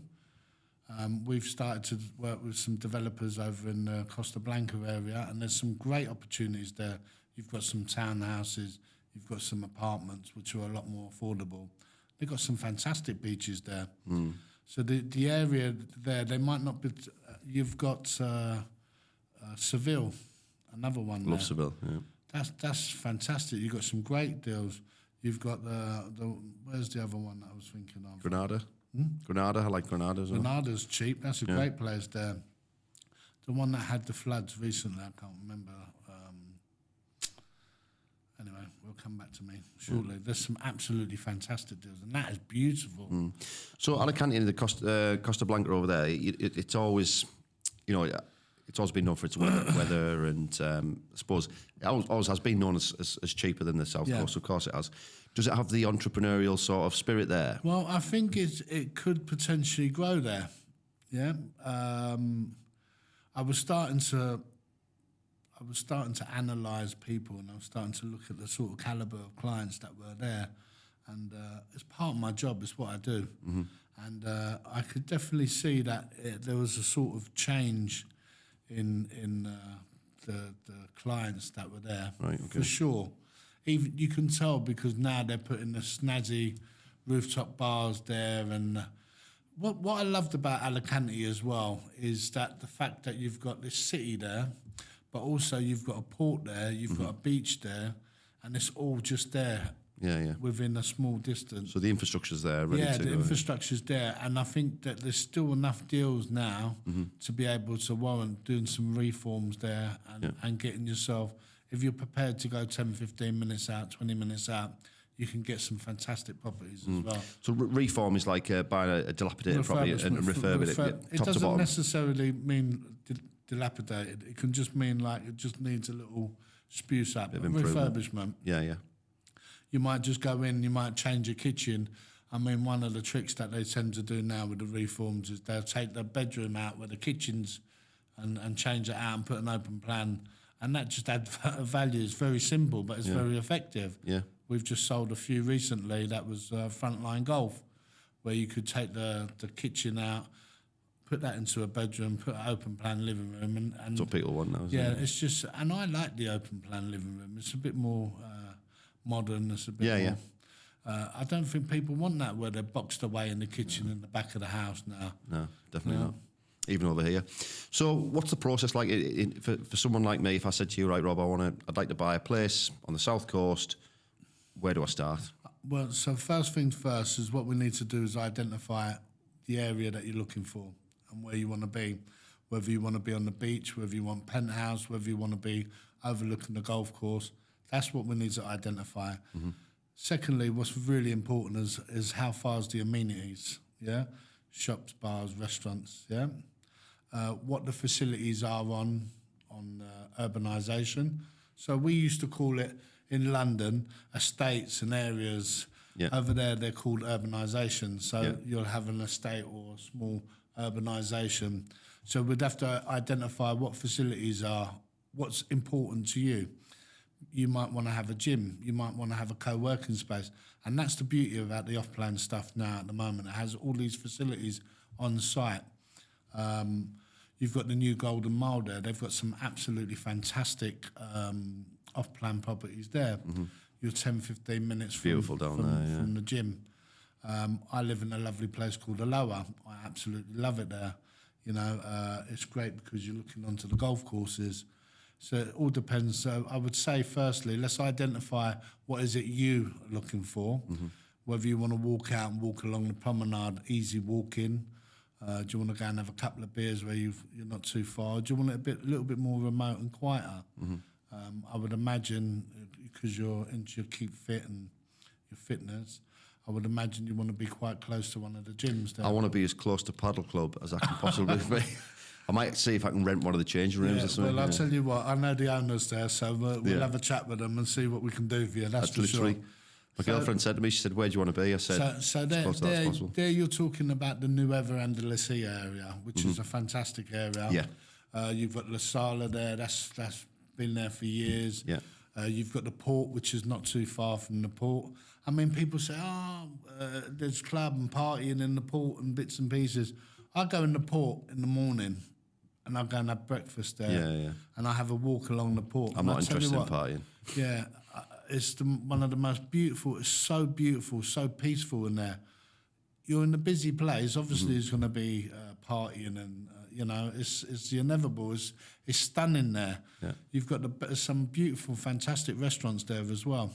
[SPEAKER 3] we've started to work with some developers over in the Costa Blanca area, and there's some great opportunities there. You've got some townhouses, you've got some apartments, which are a lot more affordable. They've got some fantastic beaches there. So the area there, they might not be... You've got Seville, another one there.
[SPEAKER 1] Love Seville, yeah.
[SPEAKER 3] That's fantastic. You've got some great deals. You've got the where's the other one that I was thinking of?
[SPEAKER 1] Granada. Granada, I like Granada as well.
[SPEAKER 3] Granada's cheap. That's a great place there. The one that had the floods recently, I can't remember. Anyway, we'll come back to me shortly. There's some absolutely fantastic deals, and that is beautiful. So
[SPEAKER 1] Alicante and the Costa Blanca over there, it's always, it's always been known for its weather, and I suppose it always has been known as cheaper than the South Coast. Of course, it has. Does it have the entrepreneurial sort of spirit there?
[SPEAKER 3] Well, I think it could potentially grow there. Yeah, I was starting to analyse people, and I was starting to look at the sort of calibre of clients that were there, and it's part of my job. It's what I do, and I could definitely see that there was a sort of change in the clients that were there,
[SPEAKER 1] right? Okay.
[SPEAKER 3] For sure. Even you can tell because now they're putting the snazzy rooftop bars there, and what I loved about Alicante as well is that the fact that you've got this city there, but also you've got a port there, you've got a beach there, and it's all just there.
[SPEAKER 1] Yeah.
[SPEAKER 3] Within a small distance.
[SPEAKER 1] So the infrastructure's there, ready to go.
[SPEAKER 3] Yeah, the infrastructure's there, and I think that there's still enough deals now to be able to warrant doing some reforms there and getting yourself, if you're prepared to go 10, 15 minutes out, 20 minutes out, you can get some fantastic properties as well.
[SPEAKER 1] So reform is like buying a dilapidated property and refurbing it top
[SPEAKER 3] It
[SPEAKER 1] to
[SPEAKER 3] doesn't
[SPEAKER 1] bottom.
[SPEAKER 3] necessarily mean dilapidated. It can just mean like it just needs a little spruce up, refurbishment.
[SPEAKER 1] Yeah.
[SPEAKER 3] You might just go in, you might change your kitchen. I mean, one of the tricks that they tend to do now with the reforms is they'll take the bedroom out where the kitchen's and change it out and put an open plan. And that just adds value. It's very simple, but it's very effective.
[SPEAKER 1] Yeah.
[SPEAKER 3] We've just sold a few recently. That was Frontline Golf, where you could take the kitchen out, put that into a bedroom, put an open plan living room. And
[SPEAKER 1] That's what people want now, isn't it?
[SPEAKER 3] it's just, and I like the open plan living room. It's a bit more modern. It's a bit more. I don't think people want that where they're boxed away in the kitchen in the back of the house now.
[SPEAKER 1] No, definitely not. Even over here. So, what's the process like for someone like me? If I said to you, right, Rob, I'd like to buy a place on the South Coast. Where do I start?
[SPEAKER 3] Well, so first things first is what we need to do is identify the area that you're looking for and where you want to be. Whether you want to be on the beach, whether you want penthouse, whether you want to be overlooking the golf course. That's what we need to identify. Secondly, what's really important is how far is the amenities, shops, bars, restaurants, what the facilities are on urbanisation. So we used to call it in London estates and areas. Over there they're called urbanisation. So you'll have an estate or a small urbanisation. So we'd have to identify what facilities are, what's important to you. You might want to have a gym, you might want to have a co-working space. And that's the beauty about the off-plan stuff now at the moment. It has all these facilities on site. You've got the new Golden Mile there. They've got some absolutely fantastic off-plan properties there. You're 10, 15 minutes from the gym. I live in a lovely place called Aloha. I absolutely love it there. You know, it's great because you're looking onto the golf courses. So it all depends. So I would say, firstly, let's identify what is it you are looking for. Whether you want to walk out and walk along the promenade, easy walking. Do you want to go and have a couple of beers where you're not too far? Do you want it a little bit more remote and quieter? I would imagine, because you're into your keep fit and your fitness, I would imagine you want to be quite close to one of the gyms there.
[SPEAKER 1] I want to be as close to Paddle Club as I can possibly be. I might see if I can rent one of the changing rooms or something.
[SPEAKER 3] Well, I'll tell you what, I know the owners there, so we'll have a chat with them and see what we can do for you. That's for
[SPEAKER 1] literally.
[SPEAKER 3] sure.
[SPEAKER 1] My girlfriend said to me, she said, where do you want to be? I said, as close to that as possible.
[SPEAKER 3] There you're talking about the Nueva Andalusia area, which is a fantastic area. You've got La Sala there, that's been there for years. You've got the port, which is not too far from the port. I mean, people say, there's club and partying in the port and bits and pieces. I go in the port in the morning and I go and have breakfast there. And I have a walk along the port.
[SPEAKER 1] I'm not interested in partying.
[SPEAKER 3] Yeah, it's one of the most beautiful. It's so beautiful, so peaceful in there. You're in a busy place. Obviously, there's going to be partying and, it's the inevitable. It's stunning there. You've got some beautiful, fantastic restaurants there as well.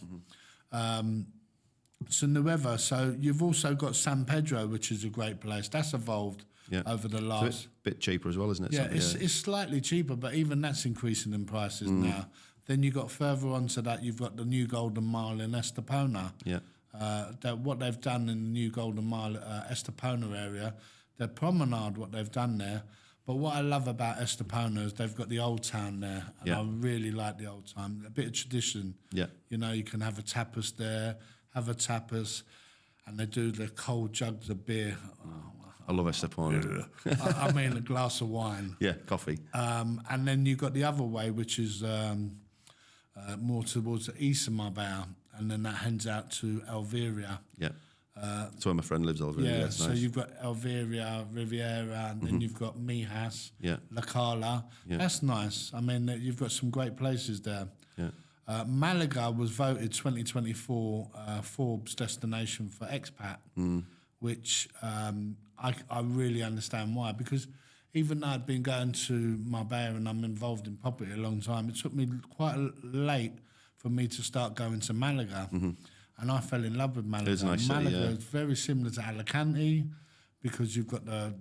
[SPEAKER 3] So Nueva. So you've also got San Pedro, which is a great place. That's evolved over the last...
[SPEAKER 1] So it's a bit cheaper as well, isn't it?
[SPEAKER 3] Yeah, it's slightly cheaper, but even that's increasing in prices now. Then you got further on to that, you've got the new Golden Mile in Estepona. What they've done in the new Golden Mile Estepona area, their promenade, what they've done there, But what I love about Estepona is they've got the old town there, and I really like the old town. A bit of tradition.
[SPEAKER 1] Yeah.
[SPEAKER 3] You know, you can have a tapas there, and they do the cold jugs of beer.
[SPEAKER 1] I love Estepona.
[SPEAKER 3] I mean, a glass of wine.
[SPEAKER 1] Yeah, coffee.
[SPEAKER 3] And then you've got the other way, which is more towards the east of Marbella, and then that heads out to Alveria.
[SPEAKER 1] Yeah. That's where my friend lives over
[SPEAKER 3] Yeah,
[SPEAKER 1] there.
[SPEAKER 3] so
[SPEAKER 1] nice.
[SPEAKER 3] you've got Alveria, Riviera, and then you've got Mijas,
[SPEAKER 1] Yeah.
[SPEAKER 3] La Cala.
[SPEAKER 1] Yeah.
[SPEAKER 3] That's nice. I mean, you've got some great places there.
[SPEAKER 1] Yeah.
[SPEAKER 3] Malaga was voted 2024 Forbes destination for expat, which I really understand why. Because even though I'd been going to Marbella and I'm involved in property a long time, it took me quite late for me to start going to Malaga. And I fell in love with Malaga.
[SPEAKER 1] It's a nice city,
[SPEAKER 3] Malaga
[SPEAKER 1] yeah.
[SPEAKER 3] is very similar to Alicante because you've got the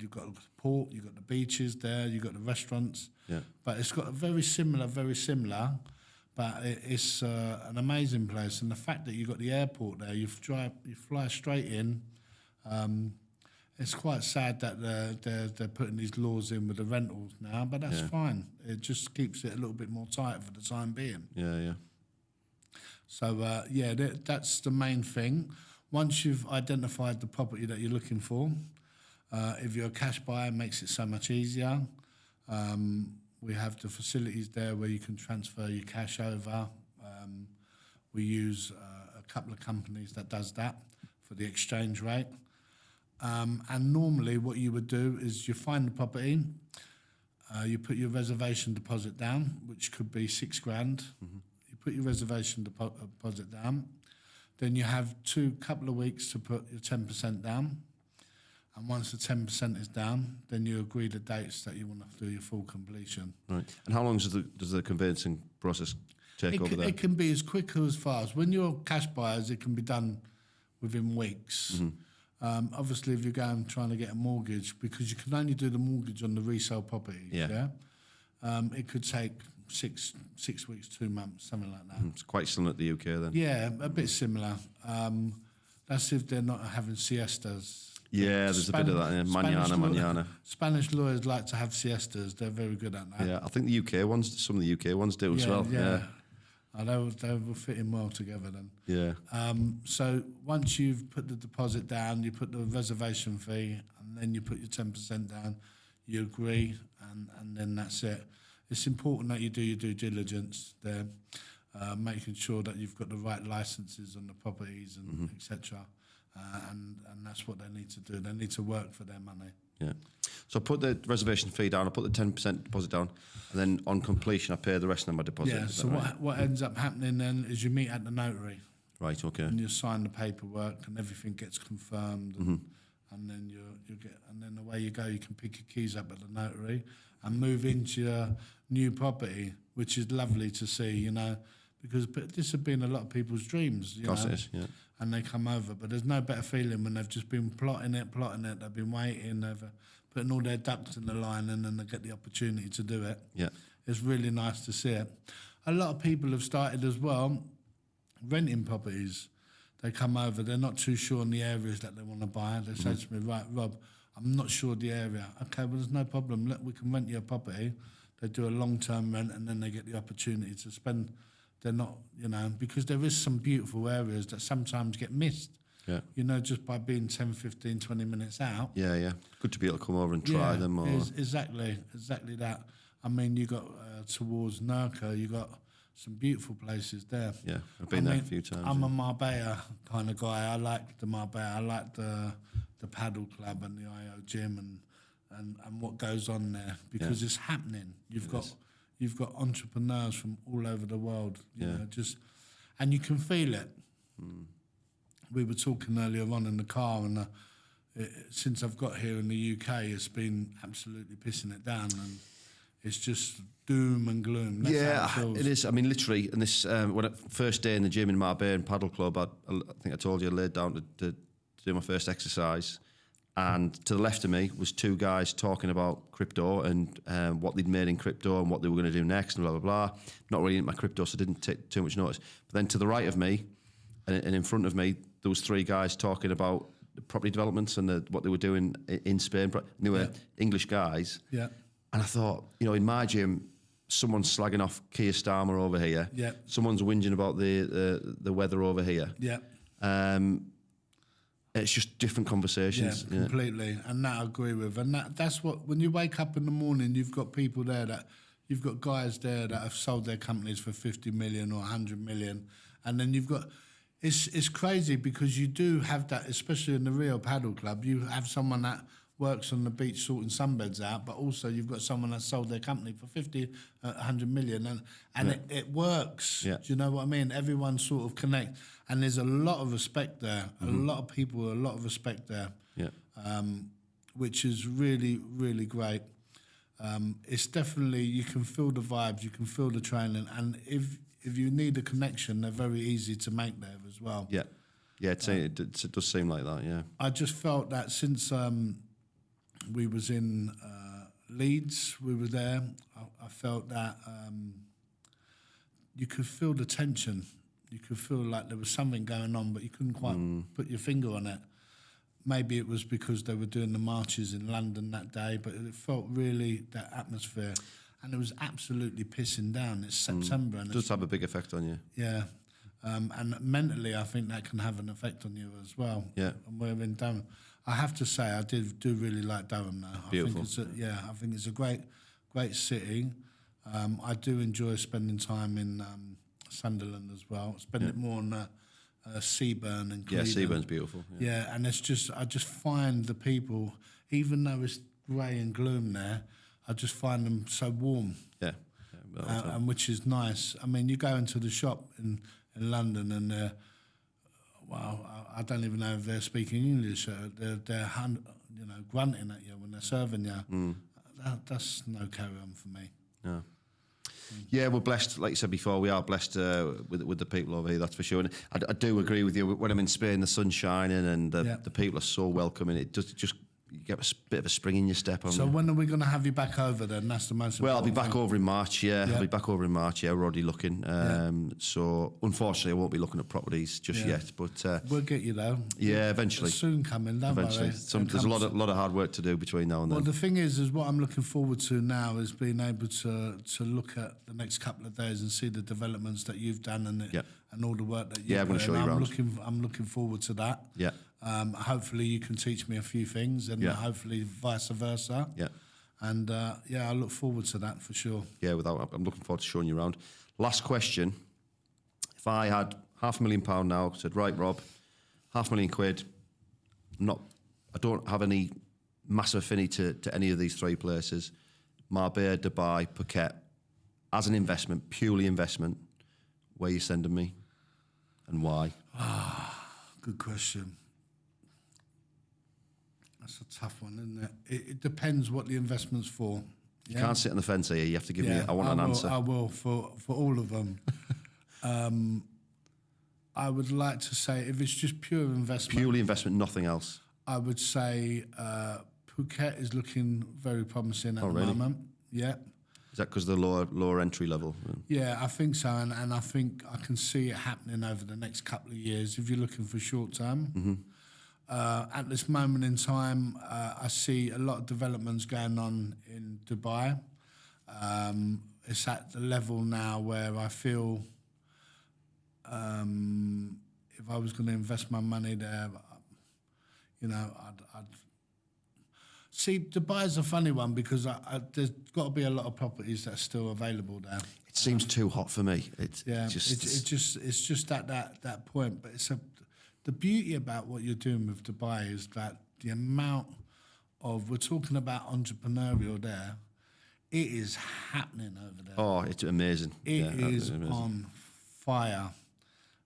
[SPEAKER 3] port, you've got the beaches there, you've got the restaurants.
[SPEAKER 1] Yeah.
[SPEAKER 3] But it's got a very similar. But it's an amazing place, and the fact that you've got the airport there, you fly straight in. It's quite sad that they're putting these laws in with the rentals now, but that's fine. It just keeps it a little bit more tight for the time being.
[SPEAKER 1] Yeah, yeah.
[SPEAKER 3] So, that's the main thing. Once you've identified the property that you're looking for, if you're a cash buyer, it makes it so much easier. We have the facilities there where you can transfer your cash over. We use a couple of companies that does that for the exchange rate. And normally what you would do is you find the property, you put your reservation deposit down, which could be $6,000. You put your reservation deposit down. Then you have couple of weeks to put your 10% down. And once the 10% is down, then you agree the dates that you want to do your full completion.
[SPEAKER 1] Right. And how long does the conveyancing process take over there?
[SPEAKER 3] It can be as quick or as fast. When you're cash buyers, it can be done within weeks. Obviously, if you're going trying to get a mortgage, because you can only do the mortgage on the resale property, it could take six weeks, 2 months, something like that.
[SPEAKER 1] It's quite similar to the UK then.
[SPEAKER 3] Yeah, a bit similar. That's if they're not having siestas.
[SPEAKER 1] Yeah, there's a bit of that. Yeah. Mañana.
[SPEAKER 3] Spanish lawyers like to have siestas. They're very good at that.
[SPEAKER 1] Yeah, I think the UK ones, some of the UK ones do as well. Yeah.
[SPEAKER 3] They will fit in well together then.
[SPEAKER 1] Yeah.
[SPEAKER 3] So once you've put the deposit down, you put the reservation fee, and then you put your 10% down, you agree, and then that's it. It's important that you do your due diligence there, making sure that you've got the right licenses on the properties and etc. And that's what they need to do. They need to work for their money.
[SPEAKER 1] Yeah. So I put the reservation fee down, I put the 10% deposit down, and then on completion I pay the rest of my deposit.
[SPEAKER 3] Yeah,
[SPEAKER 1] Is
[SPEAKER 3] so
[SPEAKER 1] that right?
[SPEAKER 3] what ends up happening then is you meet at the notary.
[SPEAKER 1] Right, okay.
[SPEAKER 3] And you sign the paperwork and everything gets confirmed and then you get, and then away you go. You can pick your keys up at the notary and move into your new property, which is lovely to see, you know, because this has been a lot of people's dreams, you know.
[SPEAKER 1] Of course it is, yeah.
[SPEAKER 3] And they come over, but there's no better feeling when they've just been plotting it. They've been waiting, they've putting all their ducks in the line, and then they get the opportunity to do it.
[SPEAKER 1] Yeah.
[SPEAKER 3] It's really nice to see it. A lot of people have started as well renting properties. They come over, they're not too sure in the areas that they want to buy. They say to me, right, Rob, I'm not sure the area. Okay, well, there's no problem. Look, we can rent you a property. They do a long-term rent, and then they get the opportunity to spend. They're not, you know, because there is some beautiful areas that sometimes get missed. Yeah. You know, just by being 10, 15, 20 minutes out.
[SPEAKER 1] Yeah, yeah. Good to be able to come over and try them. Or...
[SPEAKER 3] Exactly that. I mean, you got towards Nurka, you got some beautiful places there.
[SPEAKER 1] Yeah, I've been there a few times.
[SPEAKER 3] I'm a Marbella kind of guy. I like the Marbella. I like the paddle club and the IO gym and what goes on there because it's happening. You've got entrepreneurs from all over the world. You know, and you can feel it. We were talking earlier on in the car, and since I've got here in the UK, it's been absolutely pissing it down, and it's just doom and gloom. That's how it
[SPEAKER 1] is. I mean, literally, and this first day in the gym in Marbella and paddle club, I think I told you I laid down to do my first exercise, and to the left of me was two guys talking about crypto and what they'd made in crypto and what they were going to do next and blah, blah, blah. Not really into my crypto, so I didn't take too much notice. But then to the right of me and in front of me, there was three guys talking about the property developments and what they were doing in Spain. And they were English guys.
[SPEAKER 3] Yeah.
[SPEAKER 1] And I thought, you know, in my gym, someone's slagging off Keir Starmer over here.
[SPEAKER 3] Yeah.
[SPEAKER 1] Someone's whinging about the weather over here.
[SPEAKER 3] Yeah.
[SPEAKER 1] It's just different conversations.
[SPEAKER 3] Yeah, completely. And that I agree with. And that's what, when you wake up in the morning, you've got people there you've got guys there that have sold their companies for 50 million or 100 million. And then you've got, it's crazy because you do have that, especially in the Rio Paddle Club, you have someone that works on the beach sorting sunbeds out, but also you've got someone that sold their company for 50, 100 million, and it works.
[SPEAKER 1] Yeah.
[SPEAKER 3] Do you know what I mean? Everyone sort of connect, and there's a lot of respect there. A lot of people, a lot of respect there.
[SPEAKER 1] Yeah.
[SPEAKER 3] Which is really, really great. It's definitely, you can feel the vibes, you can feel the training, and if you need a connection, they're very easy to make there as well.
[SPEAKER 1] Yeah. Yeah, it does seem like that, yeah.
[SPEAKER 3] I just felt that since we was in Leeds, we were there, I felt that you could feel the tension. You could feel like there was something going on, but you couldn't quite put your finger on it. Maybe it was because they were doing the marches in London that day, but it felt really that atmosphere. And it was absolutely pissing down. It's September. And
[SPEAKER 1] It does have a big effect on you.
[SPEAKER 3] yeah. And mentally, I think that can have an effect on you as well.
[SPEAKER 1] Yeah.
[SPEAKER 3] And we're in Durham. I have to say, I do really like Durham now.
[SPEAKER 1] Beautiful.
[SPEAKER 3] I think it's a great city. I do enjoy spending time in Sunderland as well. Spend it more on Seaburn and Cleveland.
[SPEAKER 1] Yeah, Seaburn's beautiful.
[SPEAKER 3] Yeah, and I just find the people, even though it's grey and gloom there, I just find them so warm.
[SPEAKER 1] Yeah.
[SPEAKER 3] And which is nice. I mean, you go into the shop in London and I don't even know if they're speaking English. They're grunting at you when they're serving you. That's no carry on for me.
[SPEAKER 1] No. Yeah, we're blessed. Like you said before, we are blessed with the people over here. That's for sure. And I do agree with you. When I'm in Spain, the sun's shining and the people are so welcoming. It just you get a bit of a spring in your step.
[SPEAKER 3] So when are we going to have you back over then? That's the most important
[SPEAKER 1] Well, I'll be back
[SPEAKER 3] thing.
[SPEAKER 1] over in March, I'll be back over in March, we're already looking. So, unfortunately, I won't be looking at properties just yet. But
[SPEAKER 3] we'll get you though.
[SPEAKER 1] yeah, eventually.
[SPEAKER 3] It's soon coming, don't
[SPEAKER 1] Eventually.
[SPEAKER 3] worry.
[SPEAKER 1] There's a lot of hard work to do between now and then.
[SPEAKER 3] Well, the thing is what I'm looking forward to now is being able to look at the next couple of days and see the developments that you've done and all the work that you've
[SPEAKER 1] Yeah, I'm going to show you around.
[SPEAKER 3] I'm looking forward to that.
[SPEAKER 1] Yeah.
[SPEAKER 3] Hopefully you can teach me a few things and hopefully vice versa.
[SPEAKER 1] Yeah.
[SPEAKER 3] And I look forward to that for sure.
[SPEAKER 1] Yeah, I'm looking forward to showing you around. Last question. If I had £500,000 now, said, right, Rob, £500,000, I don't have any massive affinity to any of these three places, Marbella, Dubai, Phuket, as an investment, purely investment, where are you sending me and why?
[SPEAKER 3] Good question. That's a tough one, isn't it? It depends what the investment's for.
[SPEAKER 1] You can't sit on the fence here. You have to give me. I want an answer.
[SPEAKER 3] I will for all of them. I would like to say if it's just pure investment.
[SPEAKER 1] Purely investment, nothing else.
[SPEAKER 3] I would say Phuket is looking very promising at the moment. Yeah.
[SPEAKER 1] Is that because of the lower entry level?
[SPEAKER 3] Yeah, I think so, and I think I can see it happening over the next couple of years if you're looking for short term.
[SPEAKER 1] Mm-hmm.
[SPEAKER 3] At this moment in time, I see a lot of developments going on in Dubai. It's at the level now where I feel if I was going to invest my money there, I'd see. Dubai's a funny one because there's got to be a lot of properties that are still available there.
[SPEAKER 1] It seems too hot for me. It's
[SPEAKER 3] just at that point, but the beauty about what you're doing with Dubai is that the amount of, we're talking about entrepreneurial there, it is happening over there.
[SPEAKER 1] Oh, it's amazing.
[SPEAKER 3] It is on fire.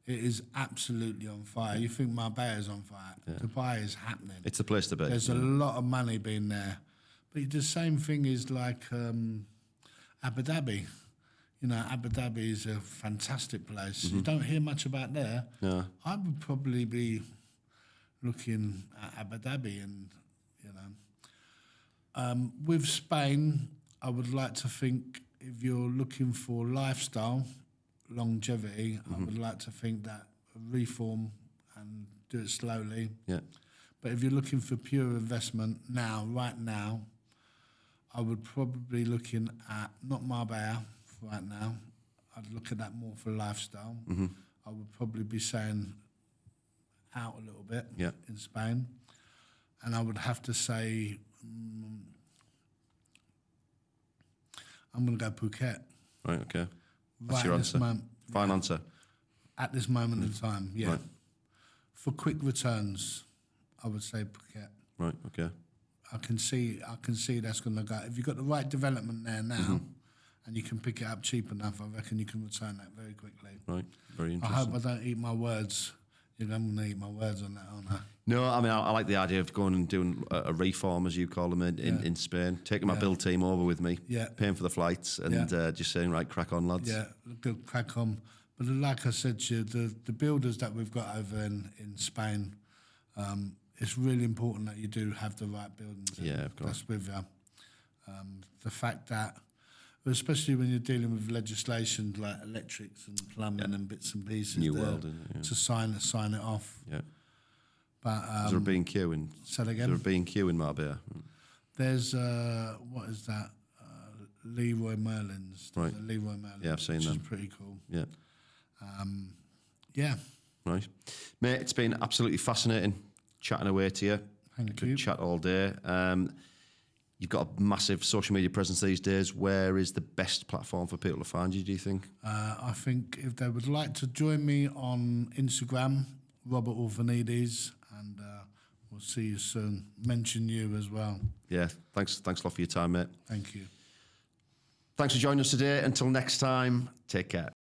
[SPEAKER 3] It is absolutely on fire. You think Marbella is on fire. Dubai is happening.
[SPEAKER 1] It's the place to be.
[SPEAKER 3] There's a lot of money being there. But the same thing is like Abu Dhabi. Abu Dhabi is a fantastic place. You don't hear much about there.
[SPEAKER 1] No.
[SPEAKER 3] I would probably be looking at Abu Dhabi and, with Spain, I would like to think if you're looking for lifestyle, longevity, I would like to think that reform and do it slowly.
[SPEAKER 1] Yeah.
[SPEAKER 3] But if you're looking for pure investment right now, I would probably looking at not Marbella right now. I'd look at that more for lifestyle. I would probably be saying out a little bit in Spain, and I would have to say I'm going to go Phuket.
[SPEAKER 1] Right, okay. That's
[SPEAKER 3] Right
[SPEAKER 1] your
[SPEAKER 3] at this
[SPEAKER 1] answer.
[SPEAKER 3] moment,
[SPEAKER 1] Fine answer.
[SPEAKER 3] at this moment in time, yeah.
[SPEAKER 1] Right.
[SPEAKER 3] For quick returns, I would say Phuket.
[SPEAKER 1] Right, okay.
[SPEAKER 3] I can see that's going to go. If you've got the right development there now, and you can pick it up cheap enough, I reckon you can return that very quickly.
[SPEAKER 1] Right, very
[SPEAKER 3] I
[SPEAKER 1] interesting.
[SPEAKER 3] hope I don't eat my words. I'm going to eat my words on that, aren't I?
[SPEAKER 1] No, I mean, I like the idea of going and doing a reform, as you call them, in Spain, taking my build team over with me, paying for the flights, and just saying, right, crack on, lads.
[SPEAKER 3] Yeah, good crack on. But like I said to you, the builders that we've got over in Spain, it's really important that you do have the right buildings.
[SPEAKER 1] Yeah, of course.
[SPEAKER 3] That's with you. The fact that, especially when you're dealing with legislation like electrics and plumbing and bits and pieces,
[SPEAKER 1] New world, isn't it? Yeah.
[SPEAKER 3] to sign it off.
[SPEAKER 1] Yeah.
[SPEAKER 3] But
[SPEAKER 1] Is there a B&Q in?
[SPEAKER 3] say that
[SPEAKER 1] Is there
[SPEAKER 3] again.
[SPEAKER 1] a B&Q in Marbella?
[SPEAKER 3] There's what is that? Leroy Merlin's. There's
[SPEAKER 1] Right.
[SPEAKER 3] a Leroy Merlin.
[SPEAKER 1] Yeah, I've seen
[SPEAKER 3] which
[SPEAKER 1] them.
[SPEAKER 3] is pretty cool.
[SPEAKER 1] Yeah.
[SPEAKER 3] Yeah.
[SPEAKER 1] Right. Mate, it's been absolutely fascinating chatting away to you.
[SPEAKER 3] Thank
[SPEAKER 1] Could
[SPEAKER 3] you.
[SPEAKER 1] chat all day. You've got a massive social media presence these days. Where is the best platform for people to find you, do you think?
[SPEAKER 3] I think if they would like to join me on Instagram, Robert Orphanides, and we'll see you soon. Mention you as well.
[SPEAKER 1] Yeah, thanks a lot for your time, mate.
[SPEAKER 3] Thank you.
[SPEAKER 1] Thanks for joining us today. Until next time, take care.